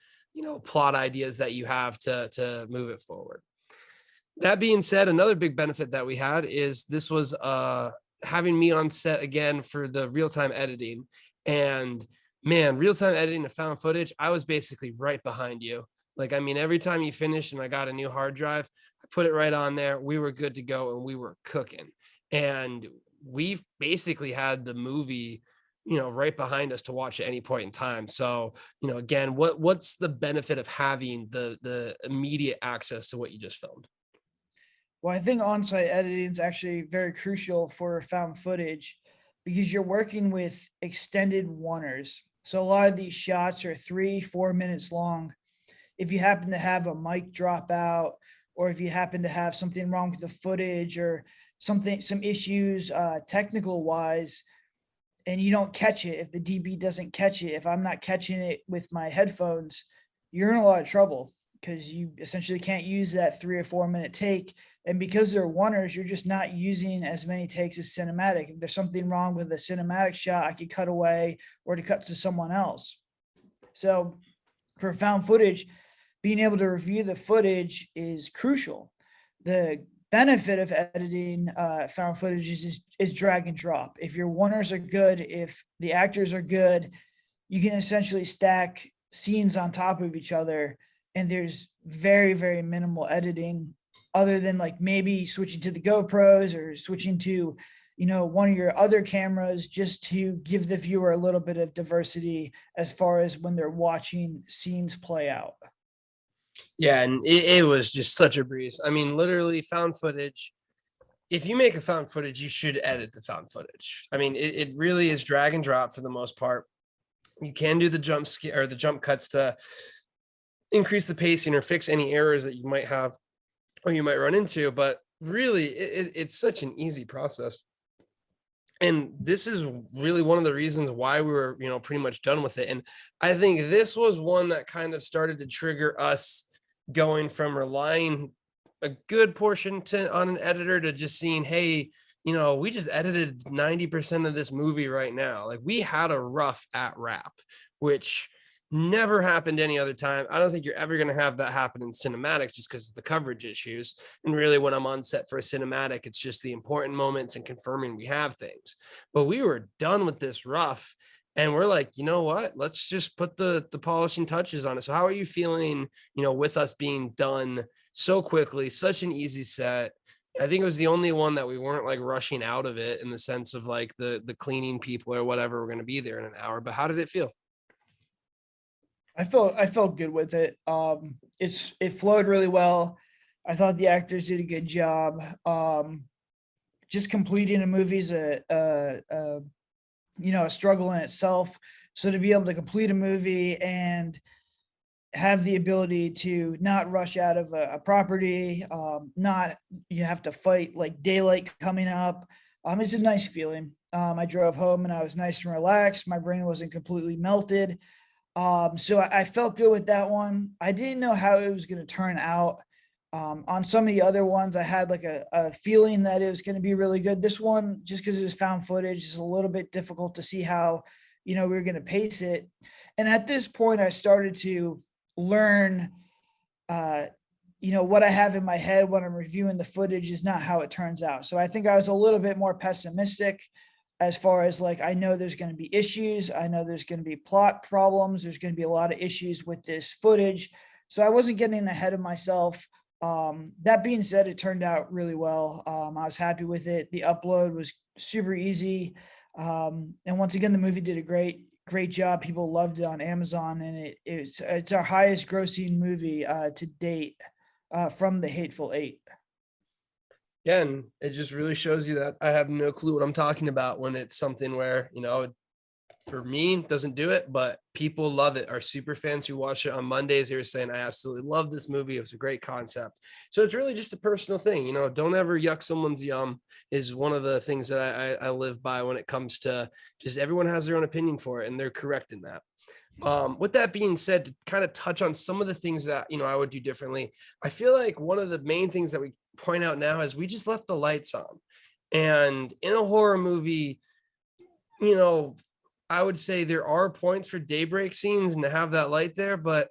plot ideas that you have to move it forward. That being said, another big benefit that we had is this was having me on set again for the real-time editing. And man, real-time editing of found footage, I was basically right behind you. Like, I mean, every time you finished and I got a new hard drive, I put it right on there. We were good to go and we were cooking. And we've basically had the movie, right behind us to watch at any point in time. So, again, what's the benefit of having the immediate access to what you just filmed? Well, I think on-site editing is actually very crucial for found footage because you're working with extended oneers. So a lot of these shots are 3-4 minutes long. If you happen to have a mic drop out, or if you happen to have something wrong with the footage or some issues technical wise, and you don't catch it, if the DB doesn't catch it, if I'm not catching it with my headphones, you're in a lot of trouble because you essentially can't use that 3 or 4 minute take. And because they're oneers, you're just not using as many takes as cinematic. If there's something wrong with a cinematic shot, I could cut away or to cut to someone else. So for found footage, being able to review the footage is crucial. The benefit of editing found footage is drag and drop. If your oneers are good, if the actors are good, you can essentially stack scenes on top of each other, and there's very, very minimal editing other than like maybe switching to the GoPros or switching to, one of your other cameras just to give the viewer a little bit of diversity as far as when they're watching scenes play out. Yeah, and it was just such a breeze. I mean, literally found footage. If you make a found footage, you should edit the found footage. I mean, it really is drag and drop for the most part. You can do the the jump cuts to increase the pacing or fix any errors that you might have or you might run into, but really it's such an easy process. And this is really one of the reasons why we were, pretty much done with it. And I think this was one that kind of started to trigger us going from relying a good portion on an editor to just seeing, hey, we just edited 90% of this movie right now. Like, we had a rough at wrap, which never happened any other time. I don't think you're ever going to have that happen in cinematic just because of the coverage issues. And really, when I'm on set for a cinematic, it's just the important moments and confirming we have things. But we were done with this rough. And we're like, you know what? Let's just put the polishing touches on it. So how are you feeling, with us being done so quickly, such an easy set? I think it was the only one that we weren't like rushing out of it in the sense of like the cleaning people or whatever were going to be there in an hour. But how did it feel? I felt good with it. It flowed really well. I thought the actors did a good job. Just completing a movie is a struggle in itself. So to be able to complete a movie and have the ability to not rush out of a property, not you have to fight like daylight coming up. It's a nice feeling. I drove home and I was nice and relaxed. My brain wasn't completely melted. So I felt good with that one. I didn't know how it was going to turn out. On some of the other ones, I had like a feeling that it was going to be really good. This one, just because it was found footage, is a little bit difficult to see how, we were going to pace it. And at this point, I started to learn, what I have in my head when I'm reviewing the footage is not how it turns out. So I think I was a little bit more pessimistic as far as like, I know there's going to be issues. I know there's going to be plot problems. There's going to be a lot of issues with this footage. So I wasn't getting ahead of myself. That being said, it turned out really well. I was happy with it. The upload was super easy. And once again, the movie did a great job. People loved it on Amazon, and it's our highest grossing movie to date from The Hateful Eight. Yeah, and it just really shows you that I have no clue what I'm talking about when it's something where, for me, doesn't do it, but people love it. Our super fans who watch it on Mondays, they were saying, I absolutely love this movie. It was a great concept. So it's really just a personal thing. Don't ever yuck someone's yum is one of the things that I live by when it comes to just everyone has their own opinion for it, and they're correct in that. With that being said, to kind of touch on some of the things that, I would do differently, I feel like one of the main things that we point out now is we just left the lights on. And in a horror movie, I would say there are points for daybreak scenes and to have that light there, but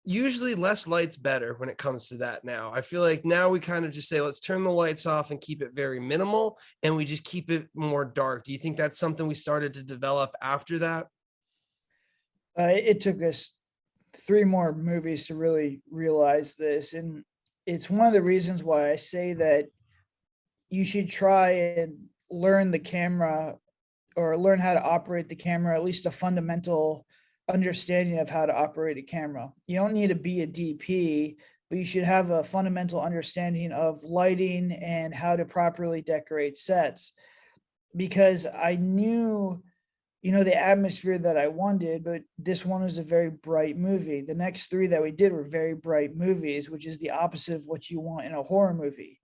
usually less light's better when it comes to that now. I feel like now we kind of just say, let's turn the lights off and keep it very minimal, and we just keep it more dark. Do you think that's something we started to develop after that? It took us 3 more movies to really realize this. And it's one of the reasons why I say that you should try and learn the camera or learn how to operate the camera, at least a fundamental understanding of how to operate a camera. You don't need to be a DP, but you should have a fundamental understanding of lighting and how to properly decorate sets. Because I knew, the atmosphere that I wanted, but this one was a very bright movie. The next three that we did were very bright movies, which is the opposite of what you want in a horror movie.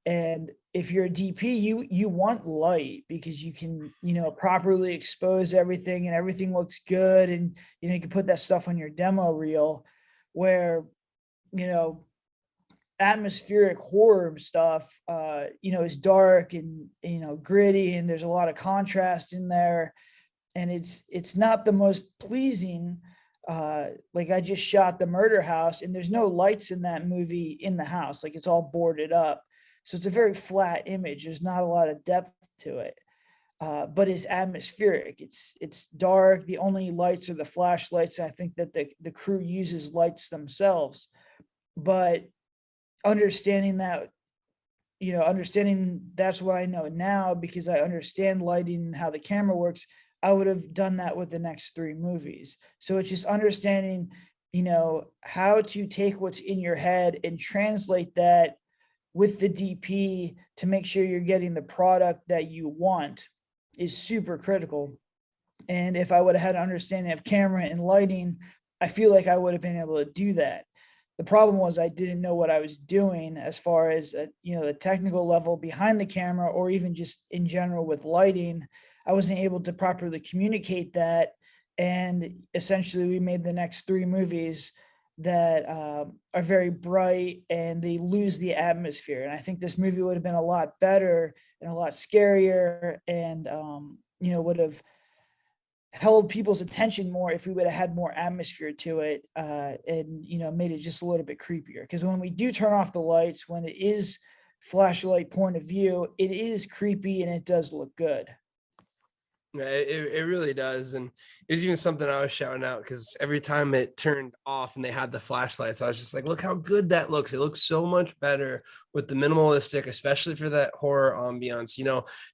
And if you're a DP, you want light because you can, properly expose everything and everything looks good. And, you can put that stuff on your demo reel where, you know, atmospheric horror stuff, is dark and, gritty, and there's a lot of contrast in there. And it's not the most pleasing. Like I just shot The Murder House and there's no lights in that movie in the house. Like it's all boarded up. So it's a very flat image. There's not a lot of depth to it, but it's atmospheric. It's dark. The only lights are the flashlights. And I think that the crew uses lights themselves. But understanding that, understanding that's what I know now because I understand lighting and how the camera works, I would have done that with the next three movies. So it's just understanding, how to take what's in your head and translate that with the DP to make sure you're getting the product that you want is super critical. And if I would have had an understanding of camera and lighting, I feel like I would have been able to do that. The problem was I didn't know what I was doing as far as, the technical level behind the camera or even just in general with lighting. I wasn't able to properly communicate that. And essentially we made the next three movies that are very bright and they lose the atmosphere. And I think this movie would have been a lot better and a lot scarier and, would have held people's attention more if we would have had more atmosphere to it and, made it just a little bit creepier. Because when we do turn off the lights, when it is flashlight point of view, it is creepy and it does look good. Yeah, it really does. And it was even something I was shouting out because every time it turned off and they had the flashlights, I was just like, look how good that looks. It looks so much better with the minimalistic, especially for that horror ambiance.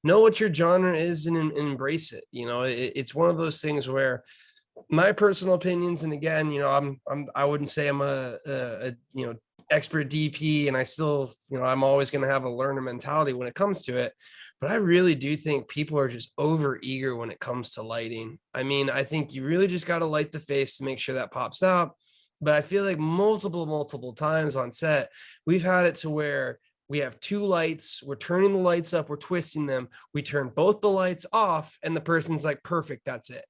Know what your genre is and embrace it. It's one of those things where my personal opinions, and again, I wouldn't say I'm a expert DP, and I still, I'm always going to have a learner mentality when it comes to it. But I really do think people are just over eager when it comes to lighting. I mean, I think you really just got to light the face to make sure that pops out. But I feel like multiple times on set, we've had it to where we have two lights, we're turning the lights up, we're twisting them, we turn both the lights off, and the person's like, perfect, that's it.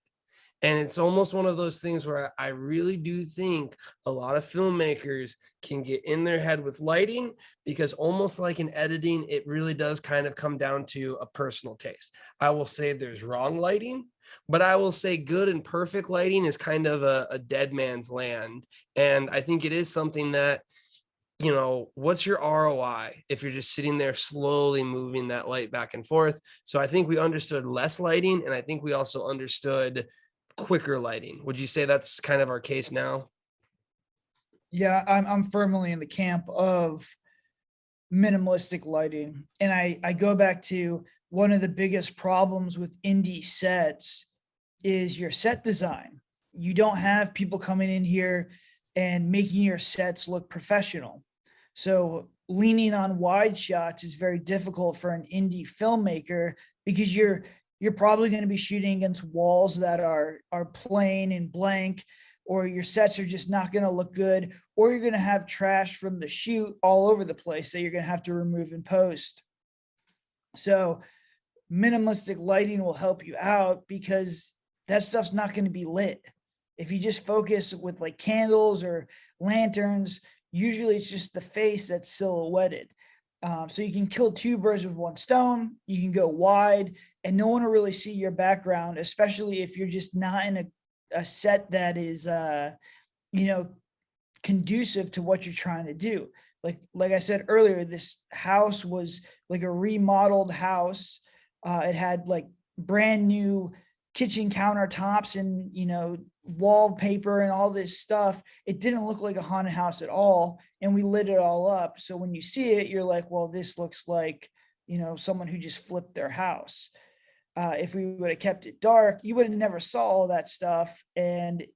And it's almost one of those things where I really do think a lot of filmmakers can get in their head with lighting because almost like in editing, it really does kind of come down to a personal taste. I will say there's wrong lighting, but I will say good and perfect lighting is kind of a dead man's land. And I think it is something that, what's your ROI if you're just sitting there slowly moving that light back and forth? So I think we understood less lighting, and I think we also understood quicker lighting. Would you say that's kind of our case now? Yeah, I'm firmly in the camp of minimalistic lighting. And I go back to one of the biggest problems with indie sets is your set design. You don't have people coming in here and making your sets look professional. So leaning on wide shots is very difficult for an indie filmmaker because you're probably going to be shooting against walls that are plain and blank, or your sets are just not going to look good, or you're going to have trash from the shoot all over the place that you're going to have to remove in post. So minimalistic lighting will help you out because that stuff's not going to be lit. If you just focus with like candles or lanterns, usually it's just the face that's silhouetted. So you can kill two birds with one stone. You can go wide and no one will really see your background, especially if you're just not in a set that is, conducive to what you're trying to do. Like I said earlier, this house was like a remodeled house. It had like brand new kitchen countertops and, wallpaper and all this stuff. It didn't look like a haunted house at all. And we lit it all up. So when you see it, you're like, well, this looks like, someone who just flipped their house. If we would have kept it dark, you would have never saw all that stuff. And,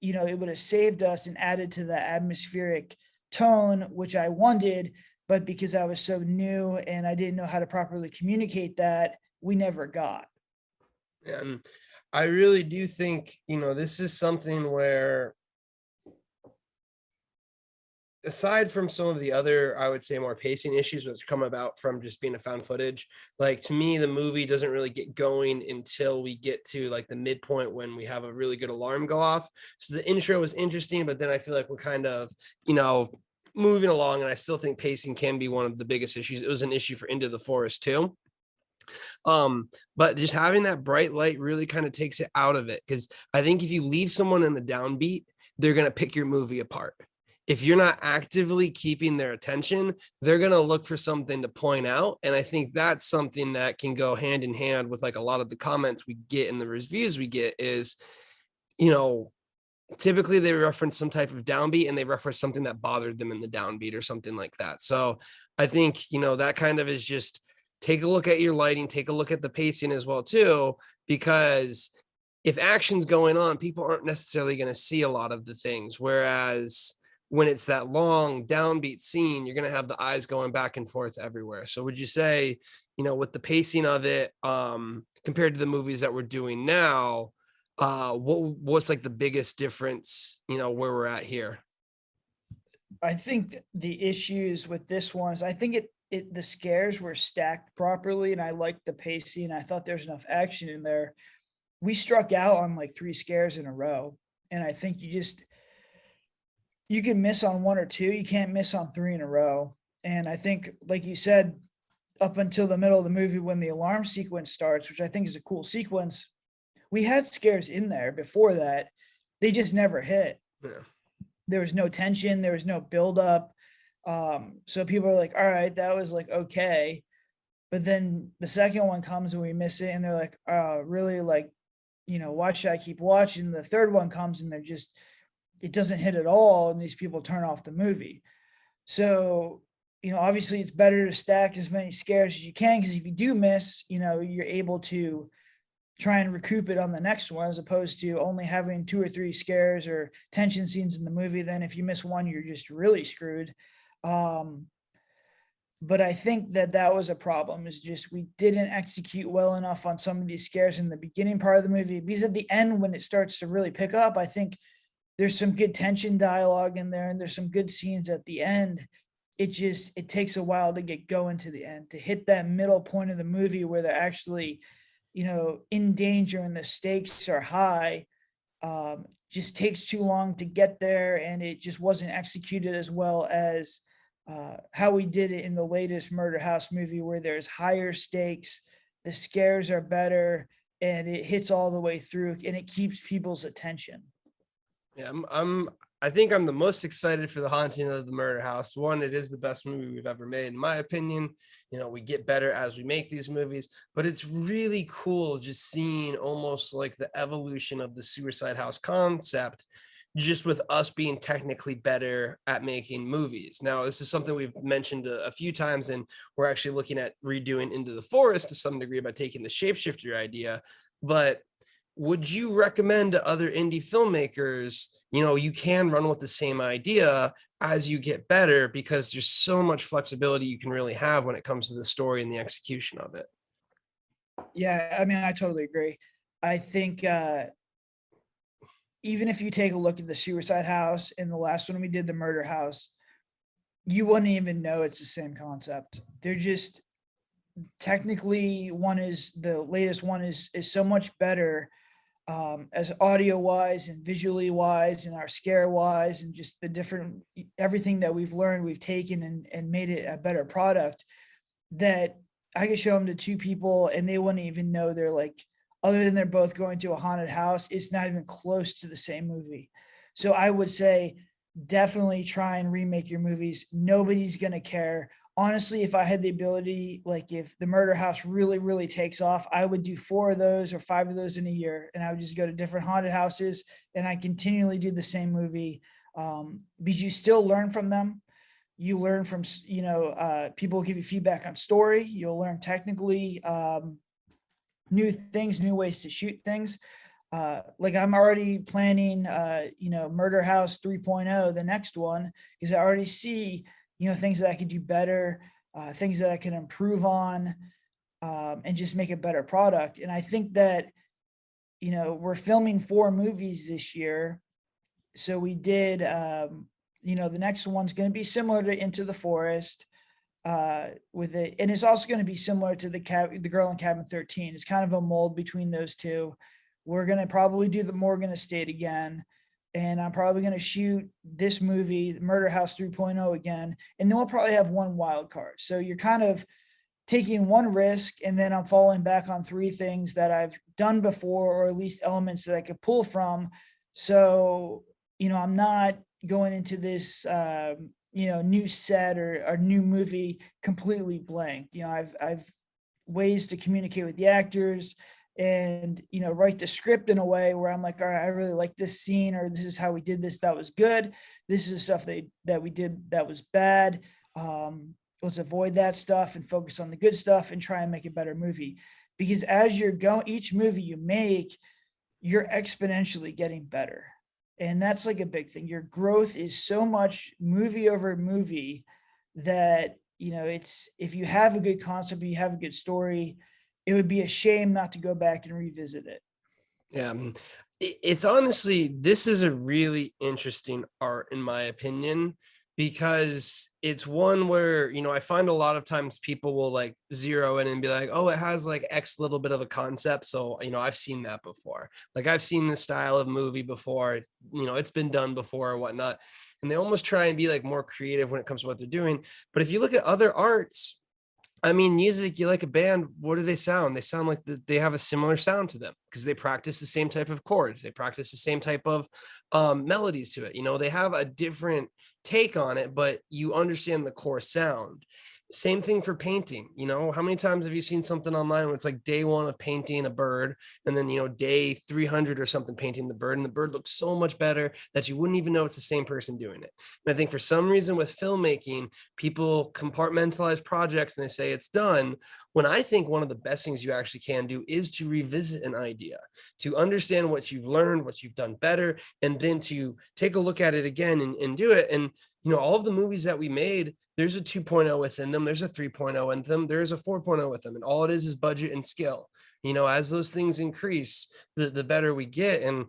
it would have saved us and added to the atmospheric tone, which I wanted. But because I was so new and I didn't know how to properly communicate that, we never got. And I really do think, this is something where, aside from some of the other, I would say, more pacing issues which come about from just being a found footage, like, to me, the movie doesn't really get going until we get to like the midpoint when we have a really good alarm go off. So the intro was interesting, but then I feel like we're kind of, moving along, and I still think pacing can be one of the biggest issues. It was an issue for Into the Forest too. But just having that bright light really kind of takes it out of it, because I think if you leave someone in the downbeat, they're going to pick your movie apart. If you're not actively keeping their attention, they're going to look for something to point out. And I think that's something that can go hand in hand with like a lot of the comments we get and the reviews we get is, typically they reference some type of downbeat and they reference something that bothered them in the downbeat or something like that. So I think, that kind of is just, take a look at your lighting, take a look at the pacing as well too, because if action's going on, people aren't necessarily going to see a lot of the things. Whereas when it's that long downbeat scene, you're going to have the eyes going back and forth everywhere. So would you say, with the pacing of it, compared to the movies that we're doing now, what's like the biggest difference, where we're at here? I think the issues with this one is I think the scares were stacked properly, and I liked the pacing. I thought there was enough action in there. We struck out on like 3 scares in a row, and I think you can miss on 1 or 2. You can't miss on 3 in a row. And I think, like you said, up until the middle of the movie when the alarm sequence starts, which I think is a cool sequence, we had scares in there before that. They just never hit. Yeah. There was no tension. There was no buildup. So people are like, all right, that was like, okay. But then the second one comes and we miss it. And they're like, really, like, why should I keep watching? The third one comes and it doesn't hit at all. And these people turn off the movie. So, obviously it's better to stack as many scares as you can, because if you do miss, you're able to try and recoup it on the next one, as opposed to only having 2 or 3 scares or tension scenes in the movie. Then if you miss one, you're just really screwed. But I think that was a problem, is just we didn't execute well enough on some of these scares in the beginning part of the movie, because at the end, when it starts to really pick up, I think there's some good tension dialogue in there and there's some good scenes at the end. It takes a while to get going to the end, to hit that middle point of the movie where they're actually, in danger and the stakes are high. Just takes too long to get there, and it just wasn't executed as well as how we did it in the latest Murder House movie, where there's higher stakes, the scares are better, and it hits all the way through, and it keeps people's attention. Yeah, I think I'm the most excited for The Haunting of the Murder House. One, it is the best movie we've ever made, in my opinion. We get better as we make these movies, but it's really cool just seeing almost like the evolution of the Suicide House concept, just with us being technically better at making movies. Now, this is something we've mentioned a few times, and we're actually looking at redoing Into the Forest to some degree by taking the shapeshifter idea. But would you recommend to other indie filmmakers, you can run with the same idea as you get better, because there's so much flexibility you can really have when it comes to the story and the execution of it? Yeah, I mean, I totally agree. I think even if you take a look at the Suicide House and the last one we did, the Murder House, you wouldn't even know it's the same concept. They're just technically, the latest one is so much better, as audio wise and visually wise and our scare wise, and just the different, everything that we've learned, we've taken and made it a better product, that I could show them to 2 people and they wouldn't even know. They're like, other than they're both going to a haunted house, it's not even close to the same movie. So I would say definitely try and remake your movies. Nobody's going to care. honestly, if I had the ability, like if the murder house really, really takes off, I would do 4 of those or 5 of those in a year. And I would just go to different haunted houses and I continually do the same movie. Because you still learn from them. You learn from, people give you feedback on story. You'll learn technically, new things, new ways to shoot things. Like I'm already planning, Murder House 3.0, the next one, because I already see, things that I could do better, things that I can improve on, and just make a better product. And I think that, we're filming 4 movies this year. So we did, the next one's going to be similar to Into the Forest, with it, and it's also going to be similar to the Girl in Cabin 13. It's kind of a mold between those two. We're going to probably do the Morgan Estate again, and I'm probably going to shoot this movie, Murder House 3.0 again, and then we'll probably have one wild card. So you're kind of taking one risk, and then I'm falling back on 3 things that I've done before, or at least elements that I could pull from. So, I'm not going into this, new set or new movie completely blank. I've ways to communicate with the actors and, write the script in a way where I'm like, all right, I really like this scene, or this is how we did this. That was good. This is stuff that we did that was bad. Let's avoid that stuff and focus on the good stuff and try and make a better movie. Because as you're going, each movie you make, you're exponentially getting better. And that's like a big thing. Your growth is so much movie over movie that, it's, if you have a good concept, you have a good story, it would be a shame not to go back and revisit it. Yeah. It's honestly, this is a really interesting art, in my opinion, because it's one where, I find a lot of times people will like zero in and be like, oh, it has like X little bit of a concept. So, I've seen that before. Like I've seen this style of movie before, it's been done before or whatnot. And they almost try and be like more creative when it comes to what they're doing. But if you look at other arts, music, you like a band, what do they sound? They sound like they have a similar sound to them because they practice the same type of chords. They practice the same type of melodies to it. They have a different take on it, but you understand the core sound. Same thing for painting. How many times have you seen something online where it's like day 1 of painting a bird, and then, day 300 or something painting the bird, and the bird looks so much better that you wouldn't even know it's the same person doing it. And I think for some reason with filmmaking, people compartmentalize projects and they say it's done, when I think one of the best things you actually can do is to revisit an idea, to understand what you've learned, what you've done better, and then to take a look at it again and do it. And, all of the movies that we made, there's a 2.0 within them, there's a 3.0 in them, there's a 4.0 with them, and all it is budget and skill. As those things increase, the better we get. And,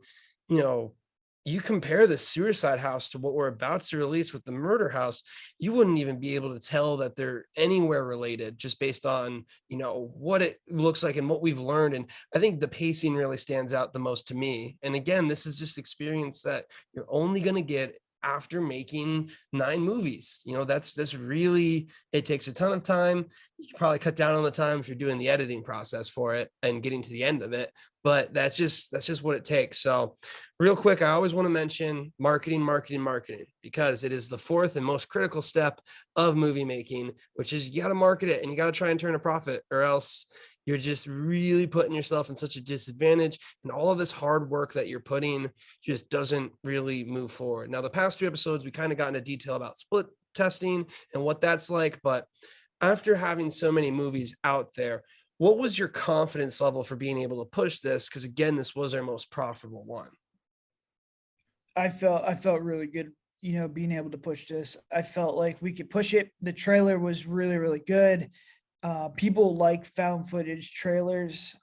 you compare the Suicide House to what we're about to release with the Murder House, you wouldn't even be able to tell that they're anywhere related just based on, what it looks like and what we've learned. And I think the pacing really stands out the most to me. And again, this is just experience that you're only going to get after making 9 movies. That's really, it takes a ton of time. You can probably cut down on the time if you're doing the editing process for it and getting to the end of it, but that's just what it takes. So real quick, I always want to mention marketing, because it is the 4th and most critical step of movie making, which is you got to market it and you got to try and turn a profit, or else you're just really putting yourself in such a disadvantage. And all of this hard work that you're putting just doesn't really move forward. Now, the past 2 episodes, we kind of got into detail about split testing and what that's like. But after having so many movies out there, what was your confidence level for being able to push this? Because again, this was our most profitable one. I felt really good, being able to push this. I felt like we could push it. The trailer was really, really good. People like found footage trailers.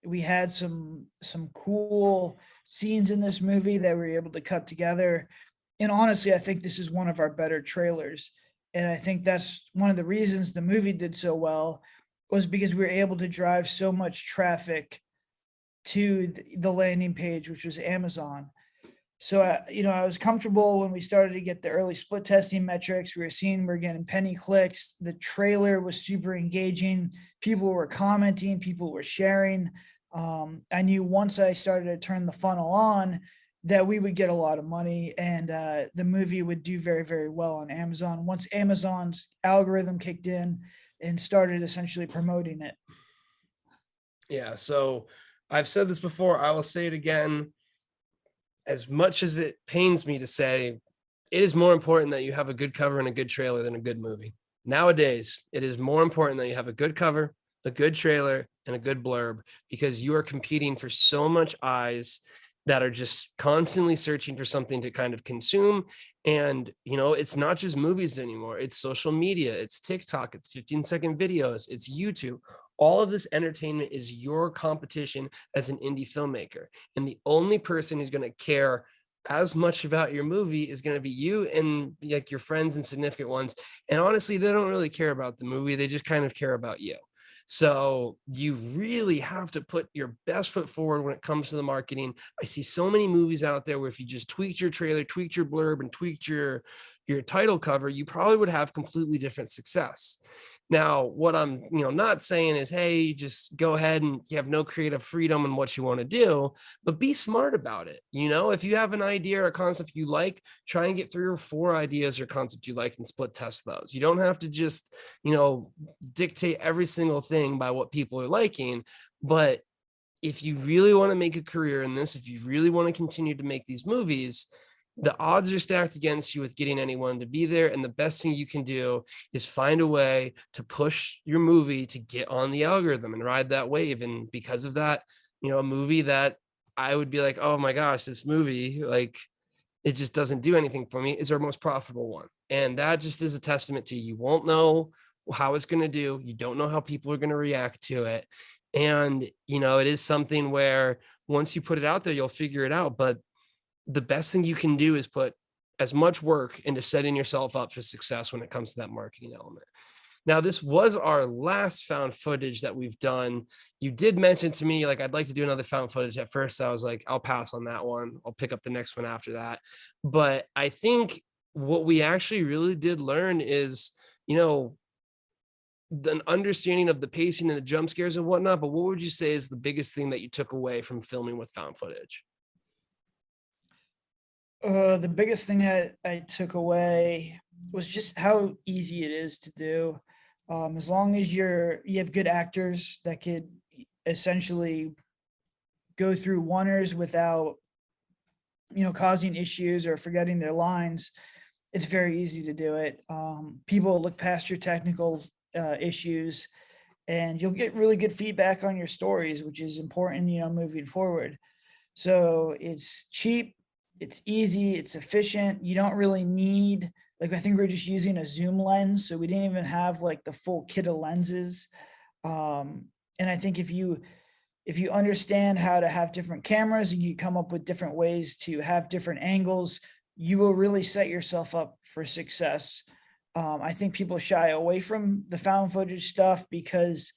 We had some cool scenes in this movie that we were able to cut together. And honestly, I think this is one of our better trailers. And I think that's one of the reasons the movie did so well, was because we were able to drive so much traffic to the landing page, which was Amazon. So, I was comfortable when we started to get the early split testing metrics. We were seeing we're getting penny clicks. The trailer was super engaging. People were commenting, people were sharing. I knew once I started to turn the funnel on, that we would get a lot of money, and the movie would do very, very well on Amazon once Amazon's algorithm kicked in and started essentially promoting it. Yeah. So I've said this before, I will say it again. As much as it pains me to say, it is more important that you have a good cover and a good trailer than a good movie. Nowadays, it is more important that you have a good cover, a good trailer, and a good blurb, because you are competing for so much eyes that are just constantly searching for something to kind of consume. And, it's not just movies anymore. It's social media, it's TikTok, it's 15-second videos, it's YouTube. All of this entertainment is your competition as an indie filmmaker. And the only person who's going to care as much about your movie is going to be you and like your friends and significant ones. And honestly, they don't really care about the movie. They just kind of care about you. So you really have to put your best foot forward when it comes to the marketing. I see so many movies out there where if you just tweaked your trailer, tweaked your blurb, and tweaked your title cover, you probably would have completely different success. Now, what I'm, not saying is, hey, just go ahead and you have no creative freedom in what you want to do, but be smart about it. If you have an idea or a concept you like, try and get 3 or 4 ideas or concepts you like and split test those. You don't have to just, dictate every single thing by what people are liking. But if you really want to make a career in this, if you really want to continue to make these movies, the odds are stacked against you with getting anyone to be there. And the best thing you can do is find a way to push your movie to get on the algorithm and ride that wave. And because of that, a movie that I would be like, oh my gosh, this movie, like, it just doesn't do anything for me, is our most profitable one. And that just is a testament to, you won't know how it's going to do. You don't know how people are going to react to it. And, it is something where once you put it out there, you'll figure it out. But the best thing you can do is put as much work into setting yourself up for success when it comes to that marketing element. Now, this was our last found footage that we've done. You did mention to me, like, I'd like to do another found footage. At first, I was like, I'll pass on that one. I'll pick up the next one after that. But I think what we actually really did learn is, an understanding of the pacing and the jump scares and whatnot. But what would you say is the biggest thing that you took away from filming with found footage? The biggest thing that I took away was just how easy it is to do. As long as you have good actors that could essentially go through oneers without, causing issues or forgetting their lines, it's very easy to do it. People look past your technical issues, and you'll get really good feedback on your stories, which is important, moving forward. So it's cheap, it's easy, it's efficient. You don't really need, like, I think we're just using a zoom lens, so we didn't even have like the full kit of lenses. And I think if you understand how to have different cameras and you come up with different ways to have different angles, you will really set yourself up for success. I think people shy away from the found footage stuff because,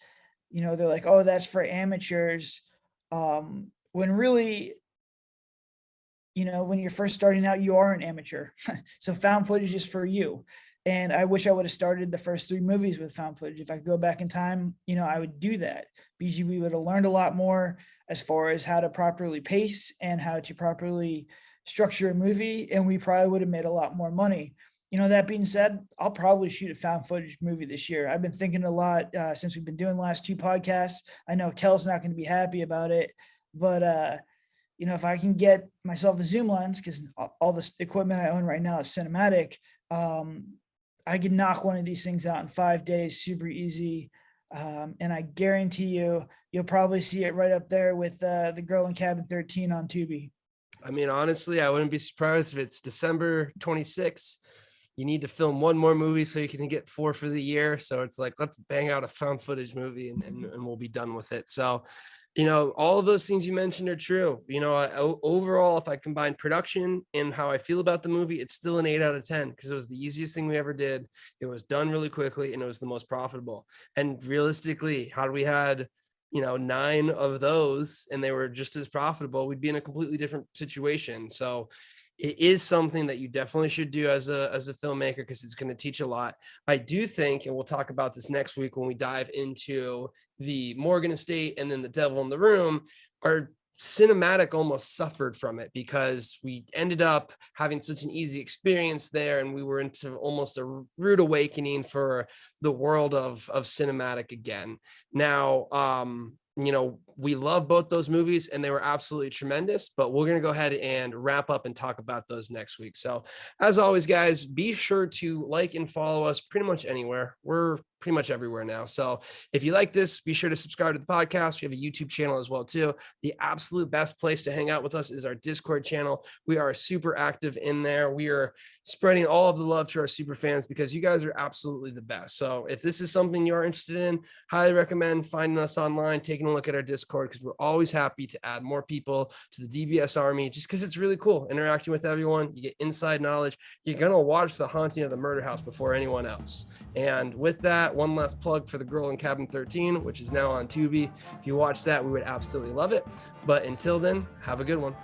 they're like, oh, that's for amateurs. When really, when you're first starting out, you are an amateur. So found footage is for you. And I wish I would have started the first 3 movies with found footage. If I could go back in time, I would do that, because we would have learned a lot more as far as how to properly pace and how to properly structure a movie. And we probably would have made a lot more money. That being said, I'll probably shoot a found footage movie this year. I've been thinking a lot since we've been doing the last 2 podcasts. I know Kel's not going to be happy about it, but if I can get myself a zoom lens, because all this equipment I own right now is cinematic, I can knock one of these things out in 5 days, super easy. And I guarantee you'll probably see it right up there with The Girl in Cabin 13 on Tubi. I mean, honestly, I wouldn't be surprised if it's December 26th. You need to film 1 more movie so you can get 4 for the year. So it's like, let's bang out a found footage movie and we'll be done with it. So, all of those things you mentioned are true. Overall, if I combine production and how I feel about the movie, it's still an 8 out of 10, because it was the easiest thing we ever did. It was done really quickly and it was the most profitable. And realistically, how do we had, 9 of those and they were just as profitable, we'd be in a completely different situation. So it is something that you definitely should do as a filmmaker, because it's going to teach a lot. I do think, and we'll talk about this next week when we dive into the Morgan estate and then The Devil in the Room, are cinematic almost suffered from it because we ended up having such an easy experience there, and we were into almost a rude awakening for the world of cinematic again. Now, we love both those movies and they were absolutely tremendous, but we're going to go ahead and wrap up and talk about those next week. So as always, guys, be sure to like and follow us pretty much anywhere. We're pretty much everywhere now. So if you like this, be sure to subscribe to the podcast. We have a YouTube channel as well too. The absolute best place to hang out with us is our Discord channel. We are super active in there. We are spreading all of the love to our super fans because you guys are absolutely the best. So if this is something you are interested in, highly recommend finding us online, taking a look at our Discord, because we're always happy to add more people to the DBS army just because it's really cool interacting with everyone. You get inside knowledge. You're going to watch The Haunting of the Murder House before anyone else. And with that, one last plug for The Girl in Cabin 13, which is now on Tubi. If you watch that, we would absolutely love it. But until then, have a good one.